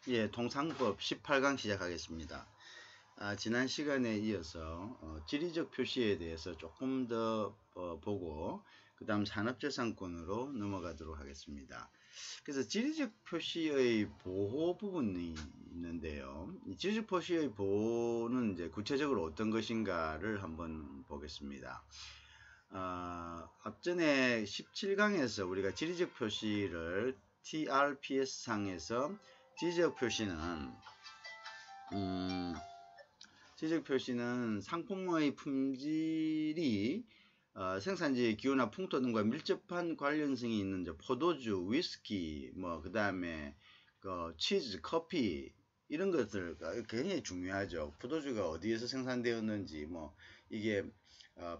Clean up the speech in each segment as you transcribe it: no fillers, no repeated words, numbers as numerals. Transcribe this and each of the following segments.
예, 통상법 18강 시작하겠습니다. 지난 시간에 이어서 지리적 표시에 대해서 조금 더 보고 그 다음 산업재산권으로 넘어가도록 하겠습니다. 그래서 지리적 표시의 보호 부분이 있는데요. 이 지리적 표시의 보호는 이제 구체적으로 어떤 것인가를 한번 보겠습니다. 앞전에 17강에서 우리가 지리적 표시를 TRPS 상에서 지리적 표시는 상품의 품질이 생산지의 기후나 풍토 등과 밀접한 관련성이 있는 포도주, 위스키, 그 다음에 치즈, 커피 이런 것들 굉장히 중요하죠. 포도주가 어디에서 생산되었는지, 이게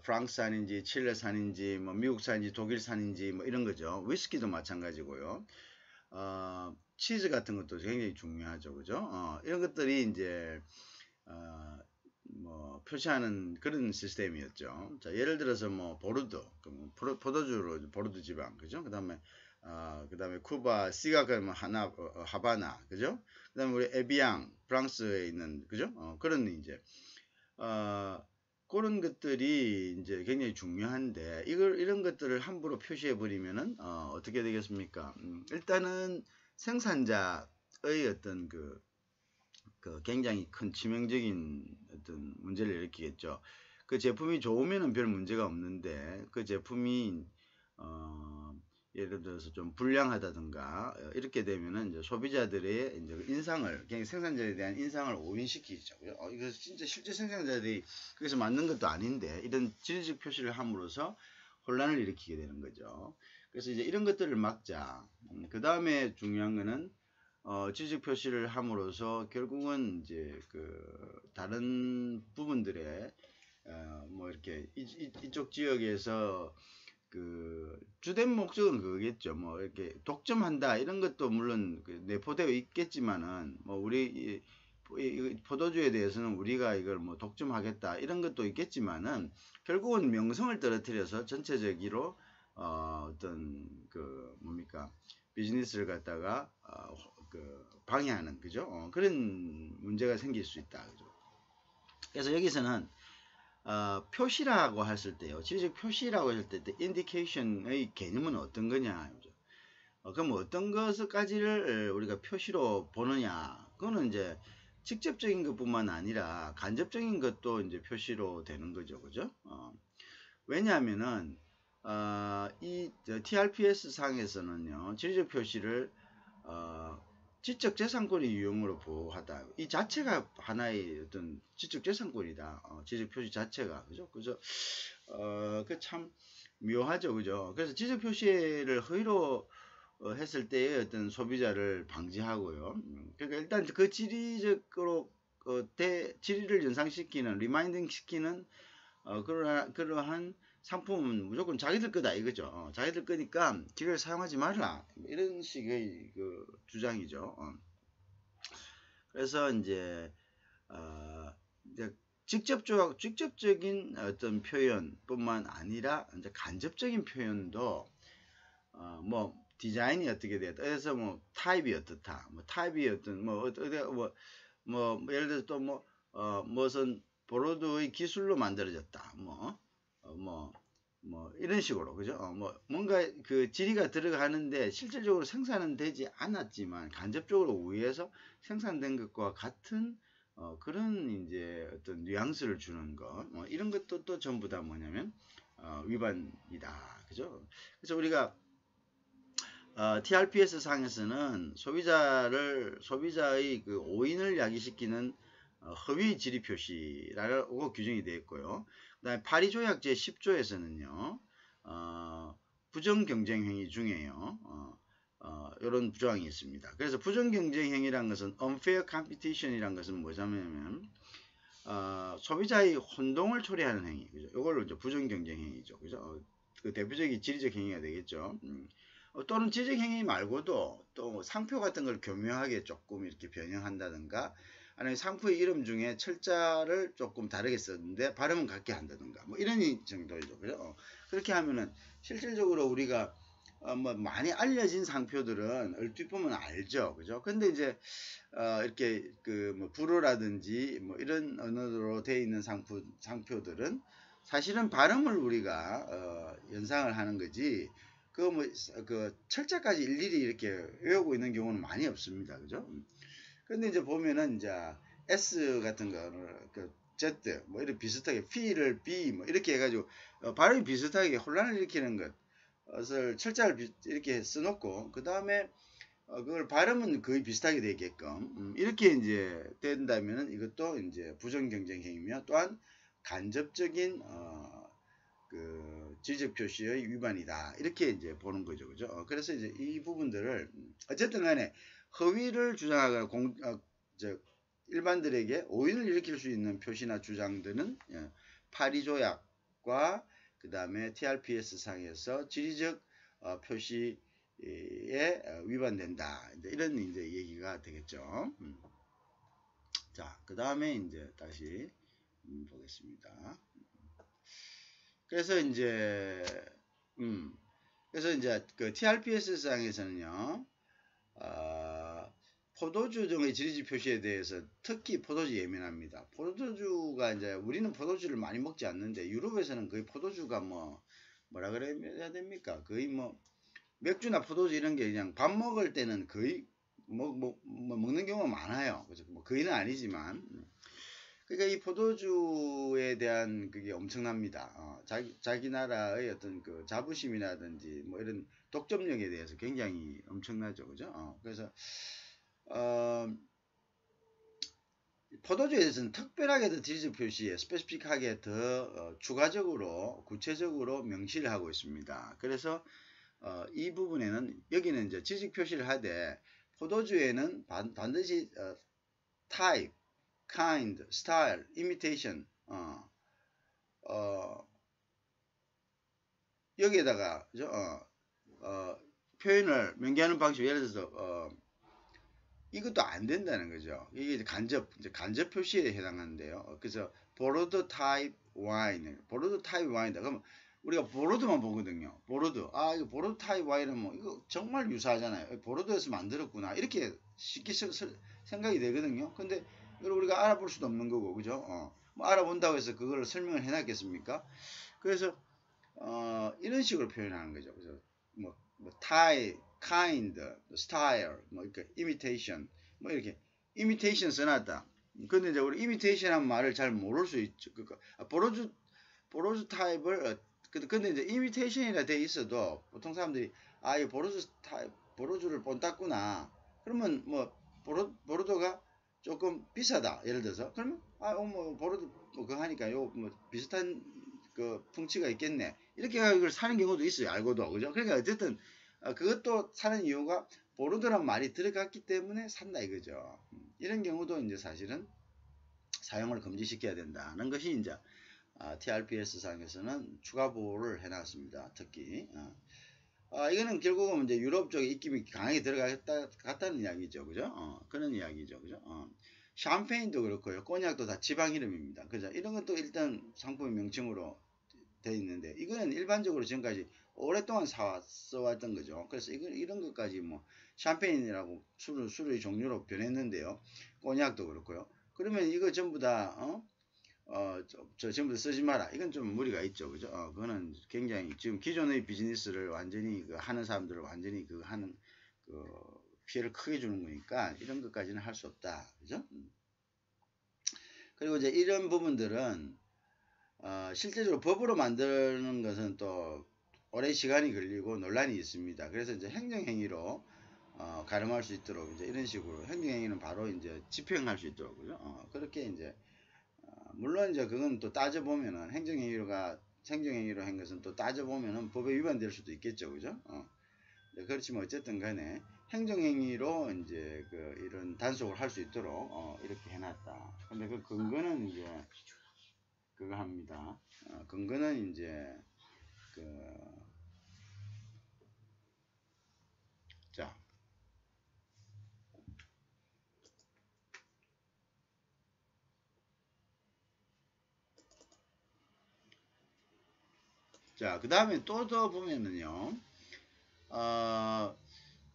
프랑스산인지, 칠레산인지, 미국산인지, 독일산인지 이런 거죠. 위스키도 마찬가지고요. 치즈 같은 것도 굉장히 중요하죠. 그죠? 이런 것들이 이제, 표시하는 그런 시스템이었죠. 자, 예를 들어서 보르도, 포도주로 보르도 지방, 그죠? 그 다음에 쿠바, 시가가 하바나, 그죠? 그 다음에 우리 에비앙, 프랑스에 있는, 그죠? 그런 이제, 그런 것들이 이제 굉장히 중요한데, 이런 것들을 함부로 표시해버리면은, 어떻게 되겠습니까? 일단은 생산자의 어떤 그 굉장히 큰 치명적인 어떤 문제를 일으키겠죠. 그 제품이 좋으면은 별 문제가 없는데, 그 제품이, 예를 들어서 좀 불량하다든가, 이렇게 되면은 이제 소비자들의 이제 인상을, 그냥 생산자에 대한 인상을 오인시키죠. 이거 진짜 실제 생산자들이 거기서 맞는 것도 아닌데, 이런 지리적 표시를 함으로써 혼란을 일으키게 되는 거죠. 그래서 이제 이런 것들을 막자. 그 다음에 중요한 거는, 지식 표시를 함으로써 결국은 이제 다른 부분들의 이렇게 이쪽 지역에서 주된 목적은 그거겠죠. 이렇게 독점한다 이런 것도 물론 내포되어 있겠지만은 우리 이 포도주에 대해서는 우리가 이걸 독점하겠다 이런 것도 있겠지만은 결국은 명성을 떨어뜨려서 전체적으로 어떤 비즈니스를 갖다가 방해하는, 그죠? 그런 문제가 생길 수 있다, 그죠? 그래서 여기서는 표시라고 했을 때요, 지리적 표시라고 했을 때 인디케이션의 개념은 어떤 거냐, 그죠? 그럼 어떤 것까지를 우리가 표시로 보느냐? 그거는 이제 직접적인 것뿐만 아니라 간접적인 것도 이제 표시로 되는 거죠, 그죠? 왜냐하면은 이 TRPS 상에서는요, 지리적 표시를 지적재산권의 유형으로 보호하다. 이 자체가 하나의 어떤 지적재산권이다. 지적 표시 자체가, 그죠? 그죠? 그 참 묘하죠, 그죠? 그래서 지적 표시를 허위로 했을 때의 어떤 소비자를 방지하고요. 그러니까 일단 그 지리적으로 지리를 연상시키는, 리마인딩 시키는 그러한 상품은 무조건 자기들 거다 이거죠. 자기들 거니까 기계를 사용하지 말라 이런 식의 주장이죠. 그래서 이제 직접적인 어떤 표현뿐만 아니라 이제 간접적인 표현도 디자인이 어떻게 됐다. 그래서 타입이 어떻다. 타입이 어떤 예를 들어서 또 무슨 보르도의 기술로 만들어졌다. 이런 식으로, 그죠? 뭔가 지리가 들어가는데 실질적으로 생산은 되지 않았지만 간접적으로 우회해서 생산된 것과 같은 그런 이제 어떤 뉘앙스를 주는 것, 이런 것도 또 전부 다 뭐냐면 위반이다, 그죠? 그래서 우리가 TRPS 상에서는 소비자의 오인을 야기시키는 허위 지리 표시라고 규정이 되어 있고요. 그 다음에 파리 조약 제 10조에서는요, 부정 경쟁 행위 중에요, 이런 조항이 있습니다. 그래서 부정 경쟁 행위란 것은 unfair competition이란 것은 뭐냐면, 소비자의 혼동을 초래하는 행위, 그죠? 이걸로 이제 부정 경쟁 행위죠, 그죠? 그 대표적인 지리적 행위가 되겠죠. 또는 지리적 행위 말고도 또 상표 같은 걸 교묘하게 조금 이렇게 변형한다든가, 아니면 상표의 이름 중에 철자를 조금 다르게 썼는데 발음은 같게 한다든가 이런 정도죠. 그죠? 그렇게 하면은 실질적으로 우리가 뭐 많이 알려진 상표들은 얼핏 보면 알죠, 그죠? 근데 이제 이렇게 그 뭐 불어라든지 뭐 이런 언어로 되어 있는 상표들은 사실은 발음을 우리가 연상을 하는 거지. 그 철자까지 일일이 이렇게 외우고 있는 경우는 많이 없습니다, 그죠? 근데 이제 보면은 이제 S 같은 거를 그 Z 뭐 이렇게 비슷하게 P를 B 뭐 이렇게 해가지고 발음이 비슷하게 혼란을 일으키는 것을 철자를 이렇게 써놓고 그 다음에 그걸 발음은 거의 비슷하게 되게끔 이렇게 이제 된다면은 이것도 이제 부정 경쟁 행위며 또한 간접적인 그 지적 표시의 위반이다 이렇게 이제 보는 거죠, 그죠? 그래서 이제 이 부분들을 어쨌든간에 허위를 주장하거나 일반들에게 오인을 일으킬 수 있는 표시나 주장들은 파리 조약과 그 다음에 TRPS 상에서 지리적 표시에 위반된다. 이런 이제 얘기가 되겠죠. 자, 그 다음에 이제 다시 보겠습니다. 그래서 이제 그 TRPS 상에서는요. 포도주 등의 지리지 표시에 대해서 특히 포도주 예민합니다. 포도주가 이제 우리는 포도주를 많이 먹지 않는데 유럽에서는 거의 포도주가 뭐라 그래야 됩니까? 거의 뭐 맥주나 포도주 이런 게 그냥 밥 먹을 때는 거의 먹는 경우가 많아요. 그죠? 뭐 거의는 아니지만 그러니까 이 포도주에 대한 그게 엄청납니다. 자기 나라의 어떤 그 자부심이라든지 뭐 이런 독점력에 대해서 굉장히 엄청나죠, 그죠? 그래서 포도주에 대해서는 특별하게 더 지리적 표시에 스페시픽하게 더 추가적으로 구체적으로 명시를 하고 있습니다. 그래서 이 부분에는 여기는 이제 지식 표시를 하되 포도주에는 반드시 type, kind, style, imitation 여기에다가 표현을 명기하는 방식 예를 들어서 이것도 안 된다는 거죠. 이게 간접 표시에 해당하는데요. 그래서 보로드 타입 와인, 보로드 타입 와인이다. 그러면 우리가 보로드만 보거든요. 보로드. 이거 보로드 타입 와인은 뭐 이거 정말 유사하잖아요. 보로드에서 만들었구나. 이렇게 쉽게 생각이 되거든요. 근데 이걸 우리가 알아볼 수도 없는 거고, 그죠? 뭐 알아본다고 해서 그걸 설명을 해놨겠습니까? 그래서 이런 식으로 표현하는 거죠. 그래서 뭐 타입 kind, style, 뭐 이렇게 imitation, 뭐 이렇게 imitation 써놨다. 근데 이제 우리 imitation한 말을 잘 모를 수 있죠. 그러니까 보로주 타입을 근데 이제 imitation이라 돼 있어도 보통 사람들이 이 보로주 타입 보로주를 본땄구나. 그러면 뭐 보로도가 조금 비싸다. 예를 들어서 그러면 뭐 보로도 뭐 그거 하니까 요 뭐 비슷한 그 풍치가 있겠네. 이렇게 이걸 사는 경우도 있어요. 알고도 그죠? 그러니까 어쨌든 그것도 사는 이유가 보르드란 말이 들어갔기 때문에 산다 이거죠. 이런 경우도 이제 사실은 사용을 금지시켜야 된다는 것이 이제 TRPS 상에서는 추가 보호를 해놨습니다. 특히 이거는 결국은 이제 유럽 쪽에 입김이 강하게 들어갔다는 이야기죠, 그죠? 그런 이야기죠, 그죠? 샴페인도 그렇고요, 꼬냑도 다 지방 이름입니다, 그죠? 이런 것도 일단 상품의 명칭으로 돼 있는데 이거는 일반적으로 지금까지 오랫동안 써왔던 거죠. 그래서 이런 것까지 뭐 샴페인이라고 술의 종류로 변했는데요. 꼬냑도 그렇고요. 그러면 이거 전부 다 전부 다 쓰지 마라. 이건 좀 무리가 있죠, 그죠? 그거는 굉장히 지금 기존의 비즈니스를 완전히 하는 사람들을 완전히 하는 피해를 크게 주는 거니까 이런 것까지는 할 수 없다, 그죠? 그리고 이제 이런 부분들은 실제적으로 법으로 만드는 것은 또 오랜 시간이 걸리고 논란이 있습니다. 그래서 이제 행정행위로 가름할 수 있도록 이제 이런 식으로 행정행위는 바로 이제 집행할 수 있도록요. 그렇게 이제 물론 이제 그건 또 따져보면은 행정행위로 한 것은 또 따져보면은 법에 위반될 수도 있겠죠, 그죠? 그렇지만 어쨌든 간에 행정행위로 이제 이런 단속을 할 수 있도록 이렇게 해놨다. 근데 그 근거는 이제 그거 합니다. 근거는 이제 자, 그 다음에 또 더 보면은요,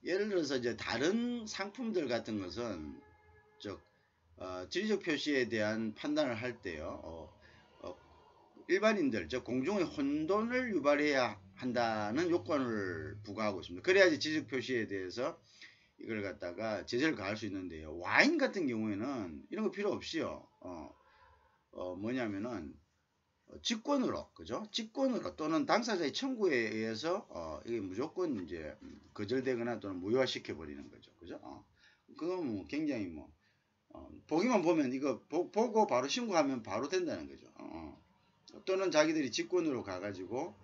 예를 들어서 이제 다른 상품들 같은 것은 즉 지리적 표시에 대한 판단을 할 때요. 일반인들, 즉 공중의 혼돈을 유발해야 한다는 요건을 부과하고 있습니다. 그래야지 지리적 표시에 대해서 이걸 갖다가 제재를 가할 수 있는데요. 와인 같은 경우에는 이런 거 필요 없이요. 뭐냐면은 직권으로, 그죠? 직권으로 또는 당사자의 청구에 의해서 이게 무조건 이제 거절되거나 또는 무효화시켜 버리는 거죠, 그죠? 그건 뭐 굉장히 뭐 보기만 보면 이거 보고 바로 신고하면 바로 된다는 거죠. 또는 자기들이 직권으로 가가지고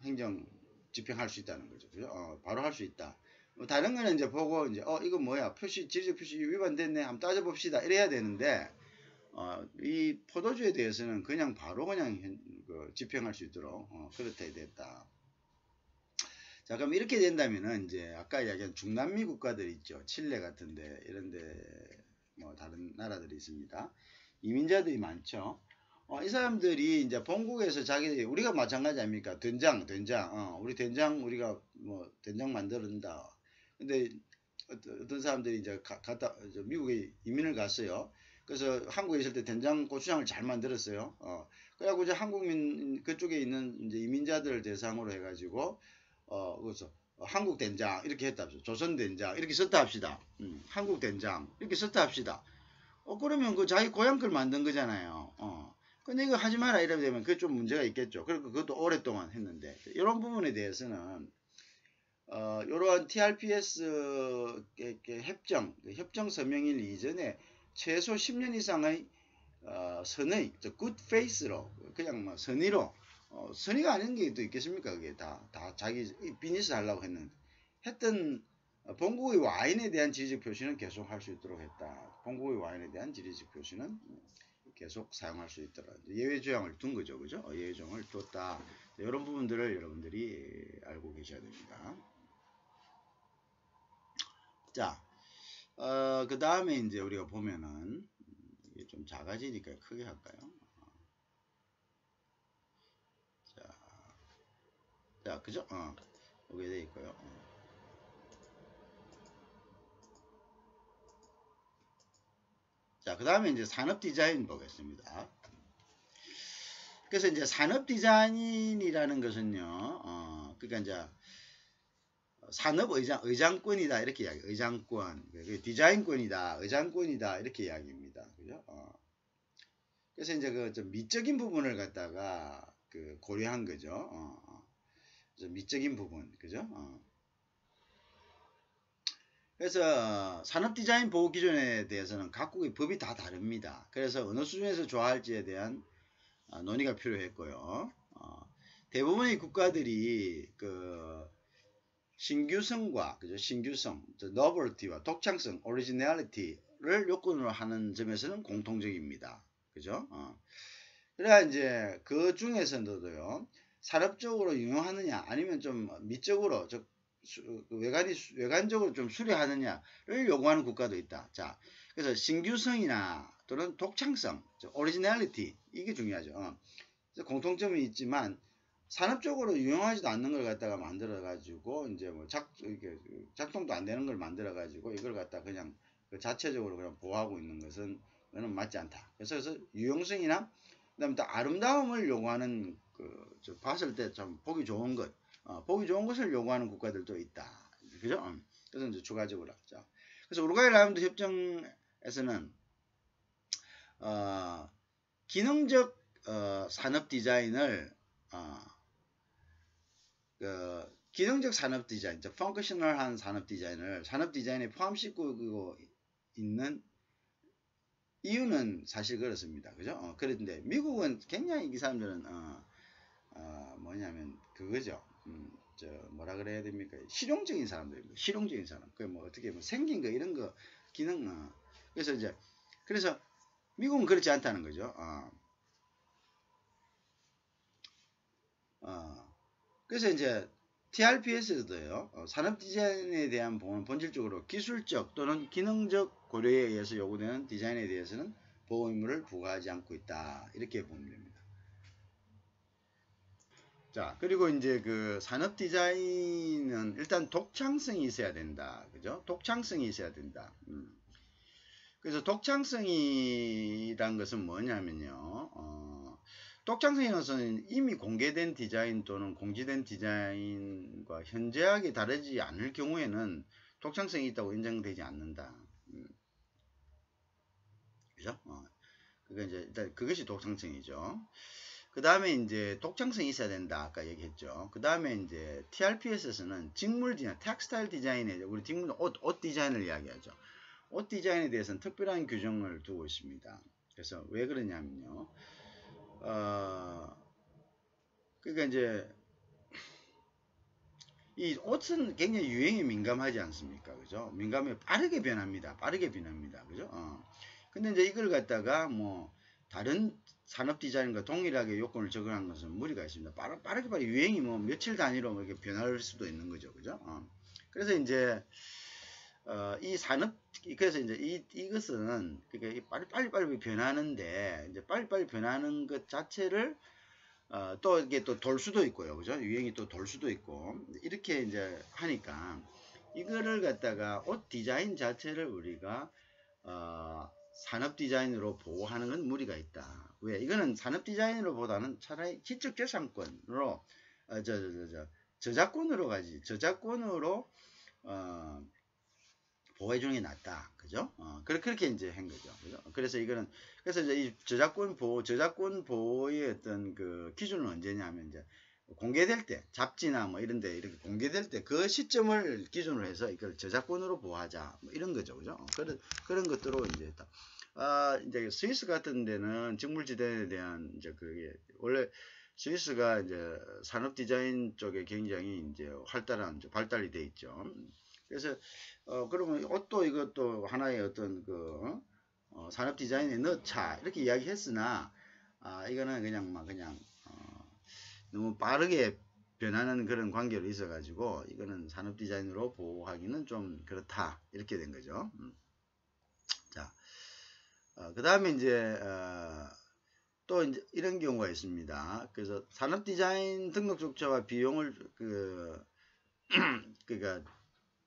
행정 집행할 수 있다는 거죠, 그죠? 바로 할 수 있다. 다른 거는 이제 보고 이제 이거 뭐야 표시 지리적 표시 위반됐네 한번 따져봅시다 이래야 되는데 이 포도주에 대해서는 그냥 바로 그냥 집행할 수 있도록 그렇게 됐다. 자, 그럼 이렇게 된다면은 이제 아까 이야기한 중남미 국가들 있죠. 칠레 같은데 이런데 뭐 다른 나라들이 있습니다. 이민자들이 많죠. 이 사람들이 이제 본국에서 자기들이 우리가 마찬가지 아닙니까? 된장, 우리 된장 우리가 뭐 된장 만들어준다. 근데 어떤 사람들이 이제 미국에 이민을 갔어요. 그래서 한국에 있을 때 된장 고추장을 잘 만들었어요. 그래갖고 이제 한국민 그쪽에 있는 이제 이민자들을 대상으로 해가지고 그래서 한국 된장 이렇게 했다 합시다. 조선 된장 이렇게 썼다 합시다. 한국 된장 이렇게 썼다 합시다. 그러면 그 자기 고향 걸 만든 거잖아요. 근데 이거 하지 마라 이러면 되면 그게 좀 문제가 있겠죠. 그리고 그것도 오랫동안 했는데 이런 부분에 대해서는 이러한 TRPS 협정 서명일 이전에 최소 10년 이상의 선의, good faith로 그냥 뭐 선의로 선의가 아닌 게 또 있겠습니까? 그게 다 자기 비즈니스 하려고 했던 본국의 와인에 대한 지리적 표시는 계속 할 수 있도록 했다. 본국의 와인에 대한 지리적 표시는 계속 사용할 수 있도록 예외 조항을 둔 거죠, 그죠? 예외 조항을 뒀다. 이런 부분들을 여러분들이 알고 계셔야 됩니다. 자, 그 다음에 이제 우리가 보면은 이게 좀 작아지니까 크게 할까요? 자, 그죠? 여기에 돼 있고요. 자, 그 다음에 이제 산업 디자인 보겠습니다. 그래서 이제 산업 디자인이라는 것은요, 그러니까 이제 산업 의장권이다 이렇게 이야기. 의장권, 디자인권이다, 의장권이다 이렇게 이야기입니다. 그죠? 그래서 이제 그 좀 미적인 부분을 갖다가 그 고려한 거죠. 미적인 부분, 그죠? 그래서 산업 디자인 보호 기준에 대해서는 각국의 법이 다 다릅니다. 그래서 어느 수준에서 좋아할지에 대한 논의가 필요했고요. 대부분의 국가들이 그 신규성과 그죠? 신규성, novelty와 독창성, originality를 요건으로 하는 점에서는 공통적입니다. 그죠? 그래야 이제 그 중에서도요, 산업적으로 유용하느냐, 아니면 좀 미적으로, 외관적으로 좀 수려하느냐를 요구하는 국가도 있다. 자, 그래서 신규성이나 또는 독창성, originality, 이게 중요하죠. 공통점이 있지만, 산업적으로 유용하지도 않는 걸 갖다가 만들어가지고, 이제 뭐 작동도 안 되는 걸 만들어가지고, 이걸 갖다 그냥 그 자체적으로 그냥 보호하고 있는 것은 그는 맞지 않다. 그래서 유용성이나, 그 다음에 또 아름다움을 요구하는, 봤을 때 좀 보기 좋은 것, 보기 좋은 것을 요구하는 국가들도 있다. 그죠? 그래서 이제 추가적으로 하죠. 그래서 우루과이 라운드 협정에서는, 기능적, 산업 디자인을, 기능적 산업 디자인, 펑크셔널한 산업 디자인을 산업 디자인에 포함시키고 있는 이유는 사실 그렇습니다. 그죠? 그런데 미국은 굉장히 이 사람들은 뭐냐면 그거죠. 뭐라 그래야 됩니까? 실용적인 사람들입니다. 실용적인 사람. 그 뭐 어떻게 뭐 생긴 거 이런 거 기능 그래서 미국은 그렇지 않다는 거죠. 그래서 이제 TRPS에서도요, 산업 디자인에 대한 보호는 본질적으로 기술적 또는 기능적 고려에 의해서 요구되는 디자인에 대해서는 보호 의무를 부과하지 않고 있다. 이렇게 보면 됩니다. 자, 그리고 이제 그 산업 디자인은 일단 독창성이 있어야 된다. 그죠? 독창성이 있어야 된다. 그래서 독창성이란 것은 뭐냐면요. 독창성이라는 것은 이미 공개된 디자인 또는 공지된 디자인과 현저하게 다르지 않을 경우에는 독창성이 있다고 인정되지 않는다. 그죠? 그러니까 이제 일단 그것이 독창성이죠. 그 다음에 이제 독창성이 있어야 된다. 아까 얘기했죠. 그 다음에 이제 TRPS에서는 직물 디자인, 텍스타일 디자인에 우리 직물 옷 디자인을 이야기하죠. 옷 디자인에 대해서는 특별한 규정을 두고 있습니다. 그래서 왜 그러냐면요. 그러니까 이제 이 옷은 굉장히 유행에 민감하지 않습니까? 그죠? 민감해 빠르게 변합니다. 빠르게 변합니다. 그죠? 근데 이제 이걸 갖다가 뭐 다른 산업 디자인과 동일하게 요건을 적용한 것은 무리가 있습니다. 빠르게 유행이 뭐 며칠 단위로 이렇게 변할 수도 있는 거죠. 그죠? 그래서 이제 이 산업 그래서 이제 이것은 그러니까 빨리 변하는데 이제 빨리 변하는 것 자체를 또 이게 또 돌 수도 있고요. 그죠? 유행이 또 돌 수도 있고 이렇게 이제 하니까 이거를 갖다가 옷 디자인 자체를 우리가 산업 디자인으로 보호하는 건 무리가 있다. 왜? 이거는 산업 디자인으로 보다는 차라리 지적재산권으로 저작권으로 가지. 저작권으로 보호해주는 게 낫다. 그죠? 그렇게 이제 한 거죠. 그죠? 그래서 이거는, 그래서 이제 이 저작권 보호의 어떤 그 기준은 언제냐면 이제 공개될 때, 잡지나 뭐 이런 데 이렇게 공개될 때 그 시점을 기준으로 해서 이걸 저작권으로 보호하자. 뭐 이런 거죠. 그죠? 그런 것들로 이제 이제 스위스 같은 데는 직물지대에 대한 이제 그게 원래 스위스가 이제 산업 디자인 쪽에 굉장히 이제 활달한 발달이 돼 있죠. 그래서 그러면 옷도 이것도 하나의 어떤 그 산업 디자인에 넣자 이렇게 이야기했으나 이거는 그냥 너무 빠르게 변하는 그런 관계로 있어 가지고 이거는 산업 디자인으로 보호하기는 좀 그렇다 이렇게 된 거죠. 자, 그 다음에 이제 또 이제 이런 경우가 있습니다. 그래서 산업 디자인 등록 족자와 비용을 그러니까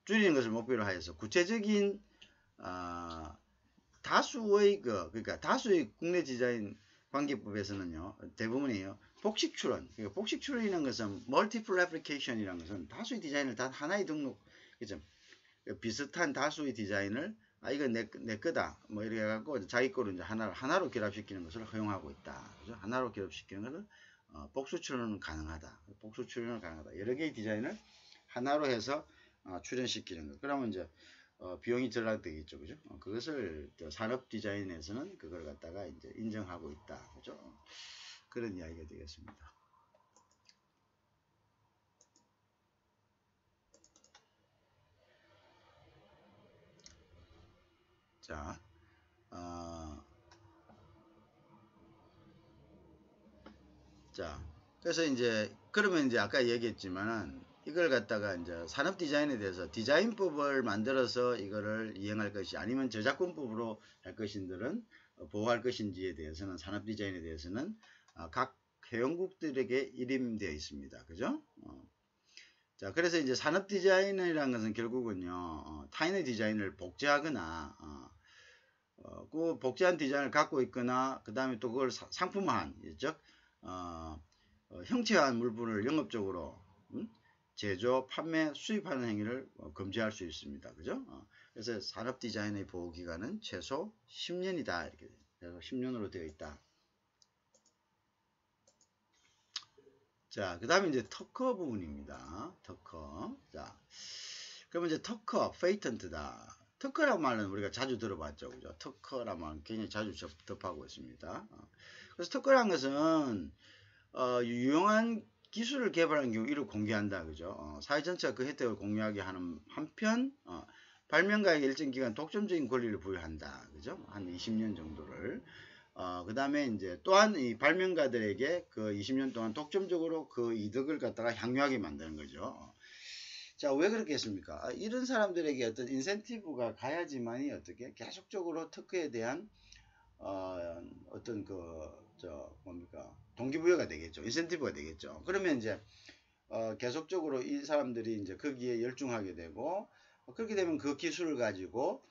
줄이는 것을 목표로 하여서 구체적인 그러니까 다수의 국내 디자인 관계법에서는요 대부분이에요 복식 출원. 그러니까 복식 출원이라는 것은 multiple application이라는 것은 다수의 디자인을 단 하나의 등록, 그죠? 비슷한 다수의 디자인을 이건 내 거다 뭐 이렇게 해갖고 자기 거로 이제 하나로 결합시키는 것을 허용하고 있다. 그죠? 하나로 결합시키는 것을 복수 출원은 가능하다. 복수 출원은 가능하다. 여러 개의 디자인을 하나로 해서 출연시키는 거. 그러면 이제 비용이 절약되겠죠, 그죠? 그것을 산업 디자인에서는 그걸 갖다가 이제 인정하고 있다, 그죠? 그런 이야기가 되겠습니다. 자, 그래서 이제 그러면 이제 아까 얘기했지만은 이걸 갖다가 이제 산업 디자인에 대해서 디자인법을 만들어서 이거를 이행할 것이 아니면 저작권법으로 할 것인들은 보호할 것인지에 대해서는 산업 디자인에 대해서는 각 회원국들에게 일임되어 있습니다. 그죠? 자, 그래서 이제 산업 디자인이라는 것은 결국은요, 타인의 디자인을 복제하거나, 그 복제한 디자인을 갖고 있거나, 그 다음에 또 그걸 상품화한, 즉, 형체화한 물품을 영업적으로, 제조, 판매, 수입하는 행위를 금지할 수 있습니다. 그죠? 그래서 산업 디자인의 보호 기간은 최소 10년이다. 이렇게 그래서 10년으로 되어 있다. 자, 그 다음에 이제 특허 부분입니다. 특허. 자, 그러면 이제 특허, 페이턴트다. 특허라는 말은 우리가 자주 들어봤죠. 그죠? 특허라는 말은 굉장히 자주 접하고 있습니다. 그래서 특허라는 것은, 유용한 기술을 개발한 경우 이를 공개한다. 그죠? 사회 전체가 그 혜택을 공유하게 하는 한편, 발명가에게 일정 기간 독점적인 권리를 부여한다. 그죠? 한 20년 정도를. 그 다음에 이제 또한 이 발명가들에게 그 20년 동안 독점적으로 그 이득을 갖다가 향유하게 만드는 거죠. 자, 왜 그렇게 했습니까? 이런 사람들에게 어떤 인센티브가 가야지만이 어떻게 계속적으로 특허에 대한 어떤 그 뭡니까? 동기부여가 되겠죠. 인센티브가 되겠죠. 그러면 이제, 계속적으로 이 사람들이 이제 거기에 열중하게 되고, 그렇게 되면 그 기술을 가지고,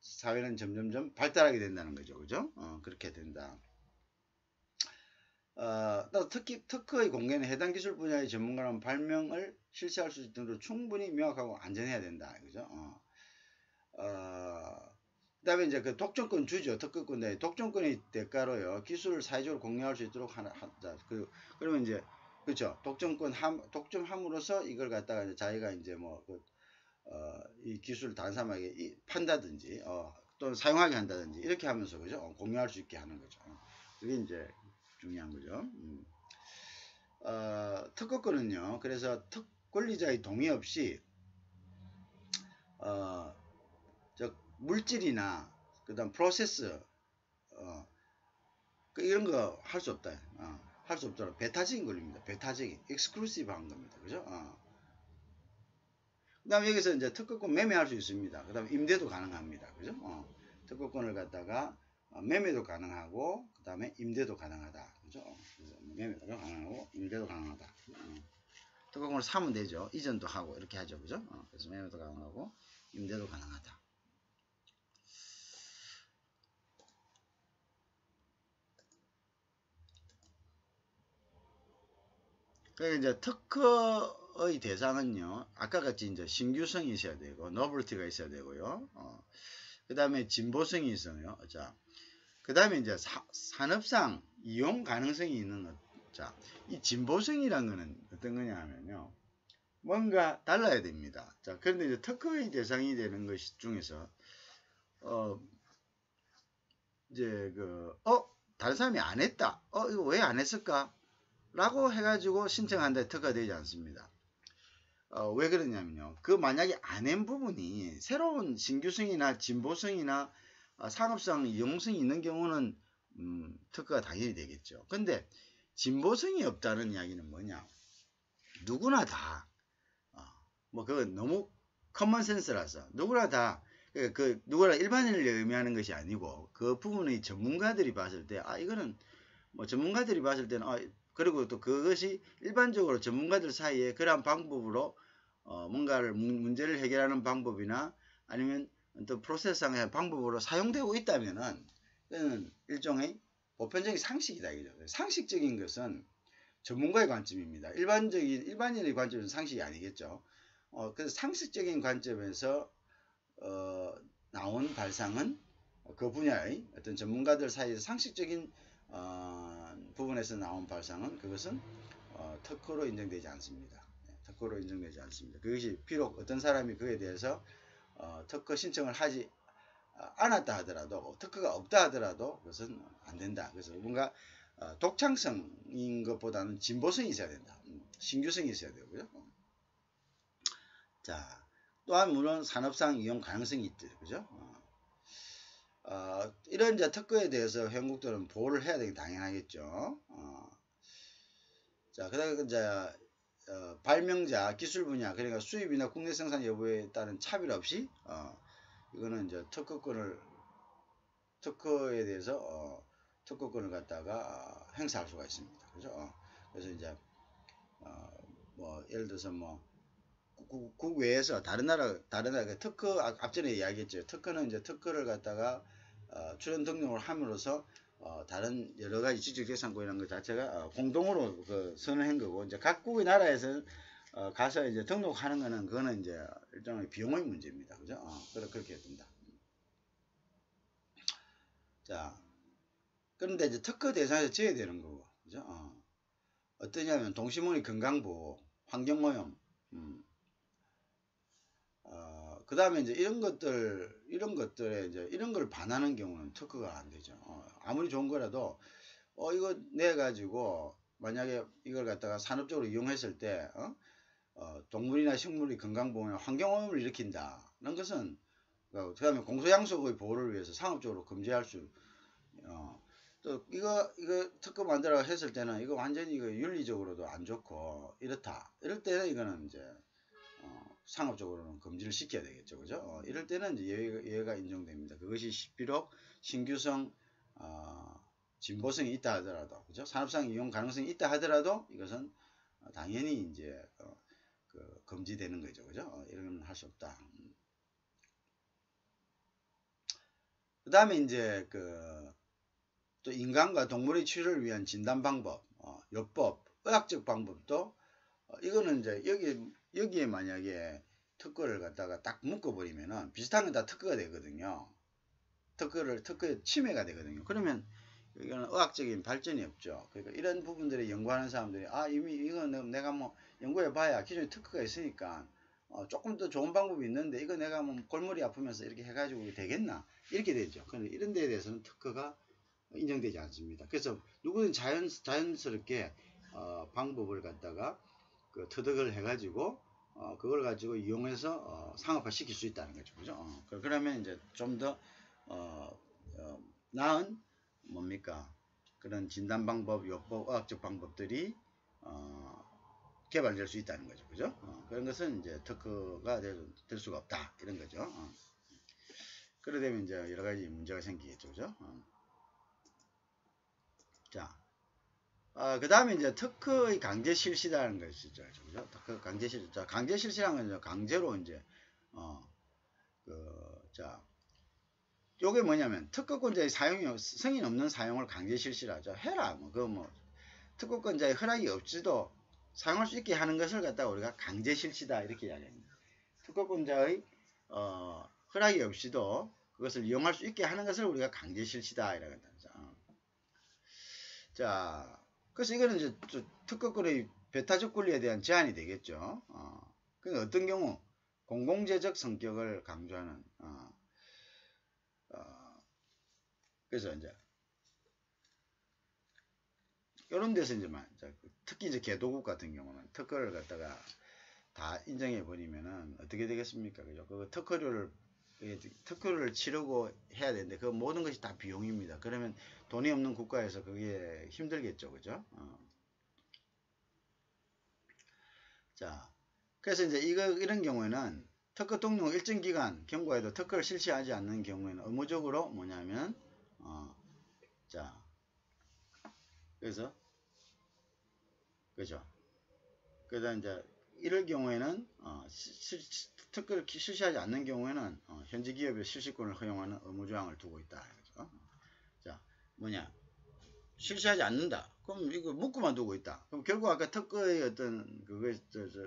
사회는 점점점 발달하게 된다는 거죠. 그죠? 그렇게 된다. 또 특히 특허의 공개는 해당 기술 분야의 전문가라면 발명을 실시할 수 있도록 충분히 명확하고 안전해야 된다. 그죠? 그다음에 이제 그 독점권 주죠. 특허권 내 독점권의 대가로요. 기술을 사회적으로 공유할 수 있도록 하자. 그러면 이제 그렇죠. 독점함으로써 이걸 갖다가 이제 자기가 이제 뭐 이 기술을 다른 사람에게 판다든지 또는 사용하게 한다든지 이렇게 하면서 그죠? 공유할 수 있게 하는 거죠. 그게 이제 중요한 거죠. 특허권은요. 그래서 권리자의 동의 없이 물질이나 그다음 프로세스 이런 거 할 수 없다. 할 수 없도록 배타적인 권리입니다. 배타적인 익스클루시브한 겁니다. 그죠? 그 다음에 여기서 이제 특허권 매매할 수 있습니다. 그 다음에 임대도 가능합니다. 그죠? 특허권을 갖다가 매매도 가능하고, 그 다음에 임대도 가능하다. 그죠? 매매도 가능하고, 임대도 가능하다. 특허권을 사면 되죠. 이전도 하고, 이렇게 하죠. 그죠? 그래서 매매도 가능하고, 임대도 가능하다. 그러니까 이제 특허의 대상은요, 아까 같이 이제 신규성이 있어야 되고, 노벨티가 있어야 되고요. 그 다음에 진보성이 있어요. 자, 그 다음에 이제 산업상 이용 가능성이 있는 것. 자, 이 진보성이란 거는 어떤 거냐 하면요, 뭔가 달라야 됩니다. 자, 그런데 이제 특허의 대상이 되는 것 중에서, 이제 다른 사람이 안 했다. 이거 왜 안 했을까? 라고 해가지고 신청한다 특허가 되지 않습니다. 왜 그러냐면요. 그 만약에 안 한 부분이 새로운 신규성이나 진보성이나 상업성 이용성이 있는 경우는 특허가 당연히 되겠죠. 근데 진보성이 없다는 이야기는 뭐냐? 누구나 다 그건 너무 커먼 센스라서 누구나 다 누구나 일반인을 의미하는 것이 아니고 그 부분의 전문가들이 봤을 때 이거는 뭐 전문가들이 봤을 때는 그리고 또 그것이 일반적으로 전문가들 사이에 그러한 방법으로 뭔가를 문제를 해결하는 방법이나 아니면 또 프로세스상의 방법으로 사용되고 있다면은 그는 일종의 보편적인 상식이다 이죠. 상식적인 것은 전문가의 관점입니다. 일반인의 관점은 상식이 아니겠죠. 그래서 상식적인 관점에서 나온 발상은 그 분야의 어떤 전문가들 사이에서 상식적인 부분에서 나온 발상은 그것은 특허로 인정되지 않습니다. 특허로 인정되지 않습니다. 그것이 비록 어떤 사람이 그에 대해서 특허 신청을 하지 않았다 하더라도 특허가 없다 하더라도 그것은 안 된다. 그래서 뭔가 독창성인 것보다는 진보성이 있어야 된다. 신규성이 있어야 되고요. 자, 또한 물론 산업상 이용 가능성이 있죠. 그죠? 이런 이제 특허에 대해서 회원국들은 보호를 해야 되기 당연하겠죠. 자, 그다음에 이제 발명자, 기술 분야, 그러니까 수입이나 국내 생산 여부에 따른 차별 없이 이거는 이제 특허에 대해서 특허권을 갖다가 행사할 수가 있습니다. 그죠? 그래서 이제 뭐 예를 들어서 뭐 국외에서 다른 나라 특허 앞전에 이야기했죠. 특허는 이제 특허를 갖다가 출원 등록을 함으로써 다른 여러 가지 지적재산권 이런 것 자체가 공동으로 선언한 거고 이제 각국의 나라에서 가서 이제 등록하는 거는 그거는 이제 일종의 비용의 문제입니다. 그죠? 그렇게 된다. 자, 그런데 이제 특허 대상에서 지어야 되는 거고, 그죠? 어떠냐면 동식물의 건강보호, 환경오염, 그 다음에 이제 이런 것들에 이제 이런 걸 반하는 경우는 특허가 안 되죠. 아무리 좋은 거라도, 이거 내가지고, 만약에 이걸 갖다가 산업적으로 이용했을 때, 동물이나 식물의 건강보호나 환경오염을 일으킨다. 는 것은, 그 다음에 공소양속의 보호를 위해서 상업적으로 금지할 수, 또 이거 특허 만들어 했을 때는 이거 완전히 이거 윤리적으로도 안 좋고, 이렇다. 이럴 때는 이거는 이제, 상업적으로는 금지를 시켜야 되겠죠. 그죠? 이럴 때는 이제 예외가 인정됩니다. 그것이 비록 신규성, 진보성이 있다 하더라도, 그죠? 산업상 이용 가능성이 있다 하더라도 이것은 당연히 이제 그 금지되는 거죠, 그죠? 이런 건 할 수 없다. 그 다음에 이제 또 인간과 동물의 치료를 위한 진단 방법, 요법, 의학적 방법도 이거는 이제 여기에 만약에 특허를 갖다가 딱 묶어버리면은 비슷한 건 다 특허가 되거든요. 특허에 침해가 되거든요. 그러면 이거는 의학적인 발전이 없죠. 그러니까 이런 부분들에 연구하는 사람들이 이미 이건 내가 뭐 연구해봐야 기존에 특허가 있으니까 조금 더 좋은 방법이 있는데 이거 내가 뭐 골머리 아프면서 이렇게 해가지고 되겠나 이렇게 되죠. 그런데 이런 데에 대해서는 특허가 인정되지 않습니다. 그래서 누구든 자연스럽게 방법을 갖다가 터득을 해가지고 그걸 가지고 이용해서 상업화 시킬 수 있다는 거죠. 그죠? 그러면 이제 좀 더 나은 뭡니까? 그런 진단 방법, 요법, 의학적 방법들이 개발될 수 있다는 거죠. 그죠? 그런 것은 이제 특허가 될 수가 없다. 이런 거죠. 그러다 보면 이제 여러 가지 문제가 생기겠죠. 그죠? 자, 그 다음에 이제 특허의 강제 실시라는 것이죠. 그죠? 특허 강제 실시. 자, 강제 실시라는 건 강제로 이제, 자, 요게 뭐냐면, 특허권자의 승인 없는 사용을 강제 실시하죠. 해라. 특허권자의 허락이 없이도 사용할 수 있게 하는 것을 갖다가 우리가 강제 실시다. 이렇게 이야기합니다. 특허권자의, 허락이 없이도 그것을 이용할 수 있게 하는 것을 우리가 강제 실시다. 이라고 한다. 자, 그래서 이거는 이제 특허권의 배타적 권리에 대한 제한이 되겠죠. 그러니까 어떤 경우 공공재적 성격을 강조하는 그래서 이제 이런 데서 이제 특히 이제 개도국 같은 경우는 특허를 갖다가 다 인정해 버리면은 어떻게 되겠습니까? 그죠? 특허를 치르고 해야 되는데 그 모든 것이 다 비용입니다. 그러면 돈이 없는 국가에서 그게 힘들겠죠. 그죠? 자, 그래서 이제 이런 경우에는 특허 동료 일정 기간 경과에도 특허를 실시하지 않는 경우에는 의무적으로 뭐냐면 자, 그래서 그죠? 그래서 이제 이럴 경우에는 특허를 실시하지 않는 경우에는 현지 기업의 실시권을 허용하는 의무조항을 두고 있다. 그죠? 자, 뭐냐? 실시하지 않는다. 그럼 이거 묶고만 두고 있다. 그럼 결국 아까 특허의 어떤